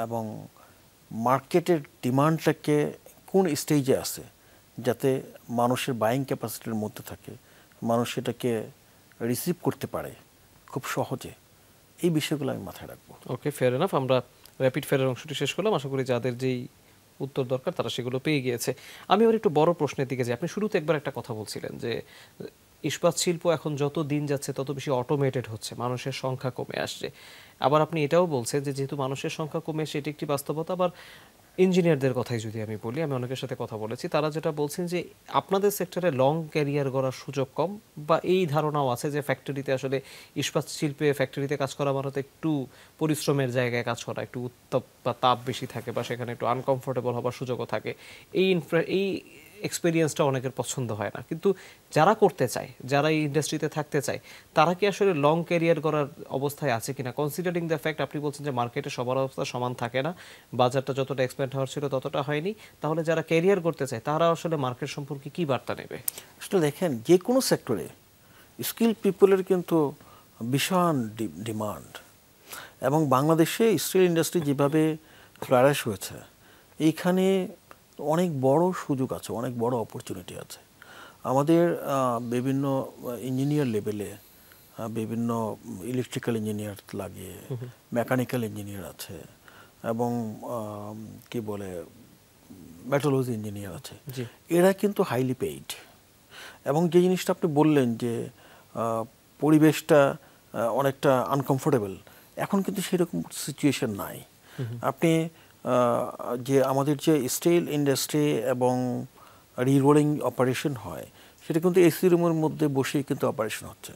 S2: এবং মার্কেটের ডিমান্ডটাকে কোন স্টেজে আছে, যাতে মানুষের বাইং ক্যাপাসিটির মধ্যে থাকে, মানুষ সেটাকে রিসিভ করতে পারে খুব সহজে, এই বিষয়গুলো আমি মাথায় রাখবো।
S1: ওকে, ফেয়ার এনাফ। আমরা র্যাপিড ফায়ারের অংশটি শেষ করলাম। আশা করি যাদের যেই উত্তর দরকার তারা সেগুলো পেয়ে গিয়েছে। আমি আবার একটু বড় প্রশ্নের দিকে যাই। আপনি শুরুতে একবার একটা কথা বলছিলেন যে ইস্পাত শিল্প এখন যত দিন যাচ্ছে তত বেশি অটোমেটেড হচ্ছে, মানুষের সংখ্যা কমে আসছে। আবার আপনি এটাও বলছেন যে যেহেতু মানুষের সংখ্যা কমে আসছে এটি একটি বাস্তবতা। আবার ইঞ্জিনিয়ারদের কথাই যদি আমি বলি, আমি অনেকের সাথে কথা বলেছি, তারা যেটা বলছেন যে আপনাদের সেক্টরে লং ক্যারিয়ার গড়ার সুযোগ কম, বা এই ধারণাও আছে যে ফ্যাক্টরিতে আসলে ইস্পাত শিল্পে ফ্যাক্টরিতে কাজ করা মানে তো একটু পরিশ্রমের জায়গায় কাজ করা, একটু উত্তাপ বা তাপ বেশি থাকে, বা সেখানে একটু আনকমফোর্টেবল হবার সুযোগও থাকে। এই এক্সপিরিয়েন্সটা অনেকের পছন্দ হয় না। কিন্তু যারা করতে চায়, যারা এই ইন্ডাস্ট্রিতে থাকতে চায়, তারা কি আসলে লং ক্যারিয়ার করার অবস্থায় আছে কিনা, কনসিডারিং দ্য ফ্যাক্ট আপনি বলছেন যে মার্কেটে সবার অবস্থা সমান থাকে না, বাজারটা যতটা এক্সপ্যান্ড হওয়ার ছিল ততটা হয়নি, তাহলে যারা ক্যারিয়ার করতে চায় তারা আসলে মার্কেট সম্পর্কে কি বার্তা নেবে?
S2: আসলে দেখেন, যে কোনো সেক্টরে স্কিল পিপলের কিন্তু ভীষণ ডিমান্ড, এবং বাংলাদেশে স্টিল ইন্ডাস্ট্রি যেভাবে ফ্লারিশ হয়েছে, এইখানে অনেক বড় সুযোগ আছে, অনেক বড় অপরচুনিটি আছে। আমাদের বিভিন্ন ইঞ্জিনিয়ার লেভেলে বিভিন্ন ইলেকট্রিক্যাল ইঞ্জিনিয়ার লাগে, মেকানিক্যাল ইঞ্জিনিয়ার আছে, এবং কি বলে মেট্রোলজি ইঞ্জিনিয়ার আছে। এরা কিন্তু হাইলি পেইড। এবং যে জিনিসটা আপনি বললেন যে পরিবেশটা অনেকটা আনকমফোর্টেবল, এখন কিন্তু সেরকম সিচুয়েশন নাই। আপনি যে আমাদের যে স্টিল ইন্ডাস্ট্রি এবং রিরোলিং অপারেশন হয়, সেটা কিন্তু এসি রুমের মধ্যে বসেই কিন্তু অপারেশন হচ্ছে।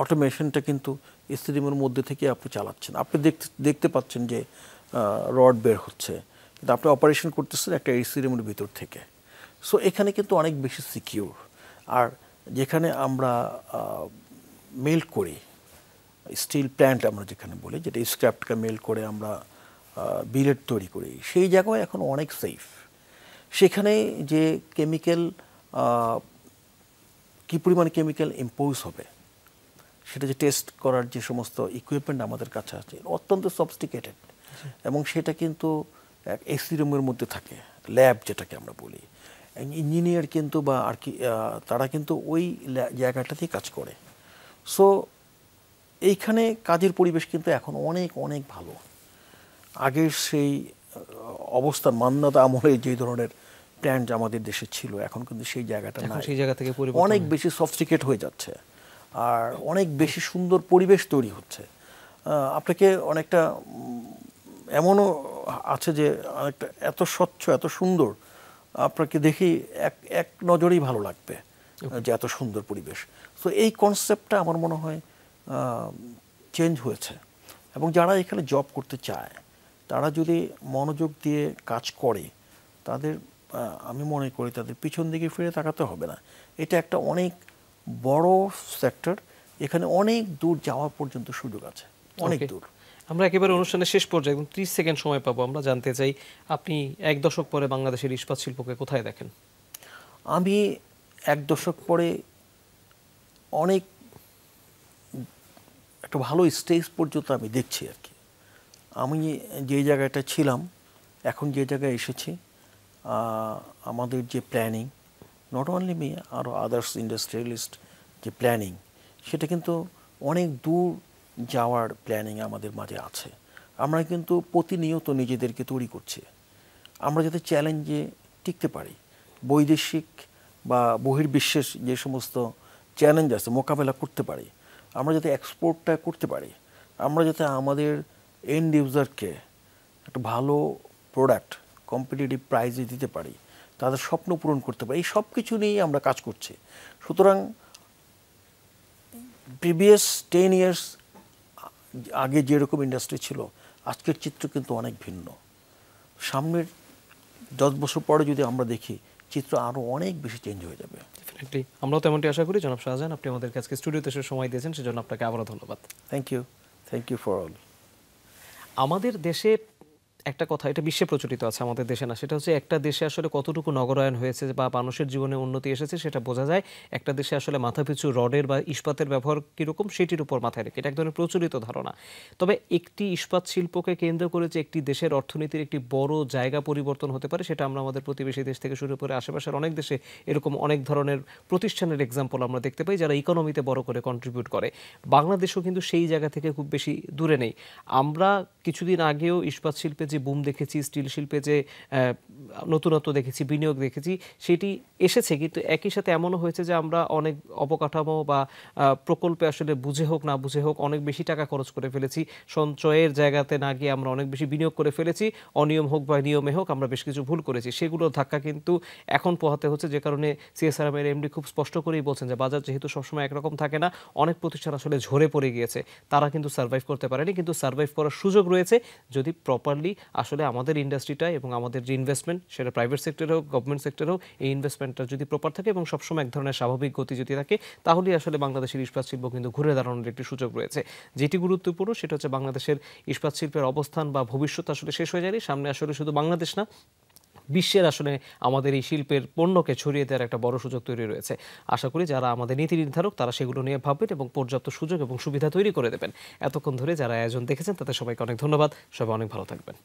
S2: অটোমেশনটা কিন্তু এসি রুমের মধ্যে থেকে আপনি চালাচ্ছেন, আপনি দেখতে পাচ্ছেন যে রড বের হচ্ছে, কিন্তু আপনি অপারেশন করতেছেন একটা এসি রুমের ভিতর থেকে। সো এখানে কিন্তু অনেক বেশি সিকিউর। আর যেখানে আমরা মেল্ট করি, স্টিল প্ল্যান্ট আমরা যেখানে বলি, যেটা স্ক্র্যাপকে মেল্ট করে আমরা বিলেট তৈরি করি, সেই জায়গায় এখন অনেক সেফ। সেখানে যে কেমিক্যাল, কী পরিমাণ কেমিক্যাল ইম্পোজ হবে, সেটা যে টেস্ট করার যে সমস্ত ইকুইপমেন্ট আমাদের কাছে আছে অত্যন্ত সফিস্টিকেটেড, এবং সেটা কিন্তু এসি রুমের মধ্যে থাকে, ল্যাব যেটাকে আমরা বলি। ইঞ্জিনিয়ার কিন্তু বা আর কি তারা কিন্তু ওই জায়গাটাতেই কাজ করে। সো এইখানে কাজের পরিবেশ কিন্তু এখন অনেক অনেক ভালো। আগের সেই অবস্থান, মান্নাত আমলে যে ধরনের প্ল্যান্ট আমাদের দেশে ছিল, এখন কিন্তু সেই জায়গাটা নাই,
S1: সেই জায়গা থেকে
S2: অনেক বেশি সফিস্টিকেট হয়ে যাচ্ছে, আর অনেক বেশি সুন্দর পরিবেশ তৈরি হচ্ছে। আপনাকে অনেকটা এমনও আছে যে অনেকটা এত স্বচ্ছ, এত সুন্দর, আপনাকে দেখি এক নজরেই ভালো লাগবে যে এত সুন্দর পরিবেশ। তো এই কনসেপ্টটা আমার মনে হয় চেঞ্জ হয়েছে, এবং যারা এখানে জব করতে চায় তারা যদি মনোযোগ দিয়ে কাজ করে, তাদের আমি মনে করি তাদের পিছন দিকে ফিরে তাকাতে হবে না। এটা একটা অনেক বড় সেক্টর, এখানে অনেক দূর যাওয়ার পর্যন্ত সুযোগ আছে, অনেক দূর।
S1: আমরা একেবারে অনুষ্ঠানের শেষ পর্যায়ে একদম 30 সেকেন্ড সময় পাবো। আমরা জানতে চাই আপনি এক দশক পরে বাংলাদেশের ইস্পাত শিল্পকে কোথায় দেখেন?
S2: আমি এক দশক পরে অনেক একটা ভালো স্টেজ পর্যন্ত আমি দেখছি আর কি। আমি যে জায়গাটা ছিলাম, এখন যে জায়গায় এসেছি, আমাদের যে প্ল্যানিং, নট অনলি মি, আরও আদার্স ইন্ডাস্ট্রিয়ালিস্ট যে প্ল্যানিং, সেটা কিন্তু অনেক দূর যাওয়ার প্ল্যানিং আমাদের মাঝে আছে। আমরা কিন্তু প্রতিনিয়ত নিজেদেরকে তৈরি করছি, আমরা যাতে চ্যালেঞ্জে টিকতে পারি, বৈদেশিক বা বহির্বিশ্বের যে সমস্ত চ্যালেঞ্জ আছে মোকাবেলা করতে পারি, আমরা যাতে এক্সপোর্টটা করতে পারি, আমরা যাতে আমাদের এন্ড ইউজারকে একটা ভালো প্রোডাক্ট কম্পিটিটিভ প্রাইসে দিতে পারি, তাদের স্বপ্ন পূরণ করতে পারি, এই সব কিছু নিয়েই আমরা কাজ করছি। সুতরাং প্রিভিয়াস 10 ইয়ার্স আগে যেরকম ইন্ডাস্ট্রি ছিল, আজকের চিত্র কিন্তু অনেক ভিন্ন। সামনের 10 বছর পরে যদি আমরা দেখি, চিত্র আরও অনেক বেশি চেঞ্জ হয়ে যাবে।
S1: ডেফিনেটলি, আমরাও তেমনটি আশা করি। জনাব শাহজাহান, আপনি আমাদের কাছে স্টুডিওতে এসে সময় দিয়েছেন, সেজন্য আপনাকে আবারও ধন্যবাদ।
S2: Thank you for all.
S1: আমাদের দেশে একটা কথা, এটা বিশ্বে প্রচলিত আছে, আমাদের দেশে না। সেটা হচ্ছে একটা দেশে আসলে কতটুকু নগরায়ন হয়েছে বা মানুষের জীবনে উন্নতি এসেছে সেটা বোঝা যায় একটা দেশে আসলে মাথাপিছু রডের বা ইস্পাতের ব্যবহার কীরকম সেটির উপর মাথায় রেখে। এটা এক ধরনের প্রচলিত ধারণা। তবে একটি ইস্পাত শিল্পকে কেন্দ্র করে যে একটি দেশের অর্থনীতির একটি বড় জায়গা পরিবর্তন হতে পারে, সেটা আমরা আমাদের প্রতিবেশী দেশ থেকে শুরু করে আশেপাশের অনেক দেশে এরকম অনেক ধরনের প্রতিষ্ঠানের এক্সাম্পল আমরা দেখতে পাই যারা ইকোনমিতে বড় করে কন্ট্রিবিউট করে। বাংলাদেশও কিন্তু সেই জায়গা থেকে খুব বেশি দূরে নেই। আমরা কিছুদিন আগেও ইস্পাত শিল্পে যে বুম দেখেছি, স্টিল শিল্পে যে নতুনত্ব দেখেছি, বিনিয়োগ দেখেছি, সেটি এসেছে। কিন্তু একই সাথে এমনও হয়েছে যে আমরা অনেক অবকাঠামো বা প্রকল্পে আসলে বুঝে হোক না বুঝে হোক অনেক বেশি টাকা খরচ করে ফেলেছি। সঞ্চয়ের জায়গাতে না গিয়ে আমরা অনেক বেশি বিনিয়োগ করে ফেলেছি। অনিয়ম হোক বা নিয়মে হোক আমরা বেশ কিছু ভুল করেছি। সেগুলোর ধাক্কা কিন্তু এখন পোহাতে হচ্ছে, যে কারণে সিএসআরএম এর এমডি খুব স্পষ্ট করেই বলছেন যে বাজার যেহেতু সবসময় একরকম থাকে না, অনেক প্রতিষ্ঠান আসলে ঝরে পড়ে গিয়েছে, তারা কিন্তু সার্ভাইভ করতে পারেনি। কিন্তু সার্ভাইভ করার সুযোগ রয়েছে যদি প্রপারলি আসলে আমাদের ইন্ডাস্ট্রিটা এবং আমাদের যে ইনভেস্টমেন্ট, সেটা প্রাইভেট সেক্টর হোক গভর্নমেন্ট সেক্টর হোক, এই ইনভেস্টমেন্টটা যদি প্রপার থাকে এবং সবসময় এক ধরনের স্বাভাবিক গতি যদি থাকে, তাহলেই আসলে বাংলাদেশের ইস্পাত শিল্প কিন্তু ঘুরে দাঁড়ানোর একটি সুযোগ রয়েছে। যেটি গুরুত্বপূর্ণ সেটা হচ্ছে বাংলাদেশের ইস্পাত শিল্পের অবস্থান বা ভবিষ্যৎ আসলে শেষ হয়ে যায়নি। সামনে আসলে শুধু বাংলাদেশ না, বিশ্বের আসলে আমাদের এই শিল্পের পণ্যকে ছড়িয়ে দেওয়ার একটা বড় সুযোগ তৈরি রয়েছে। আশা করি যারা আমাদের নীতি নির্ধারক তারা সেগুলো নিয়ে ভাববেন এবং পর্যাপ্ত সুযোগ এবং সুবিধা তৈরি করে দেবেন। এতক্ষণ ধরে যারা আয়োজন দেখেছেন তাদের সবাইকে অনেক ধন্যবাদ। সবাই অনেক ভালো থাকবেন।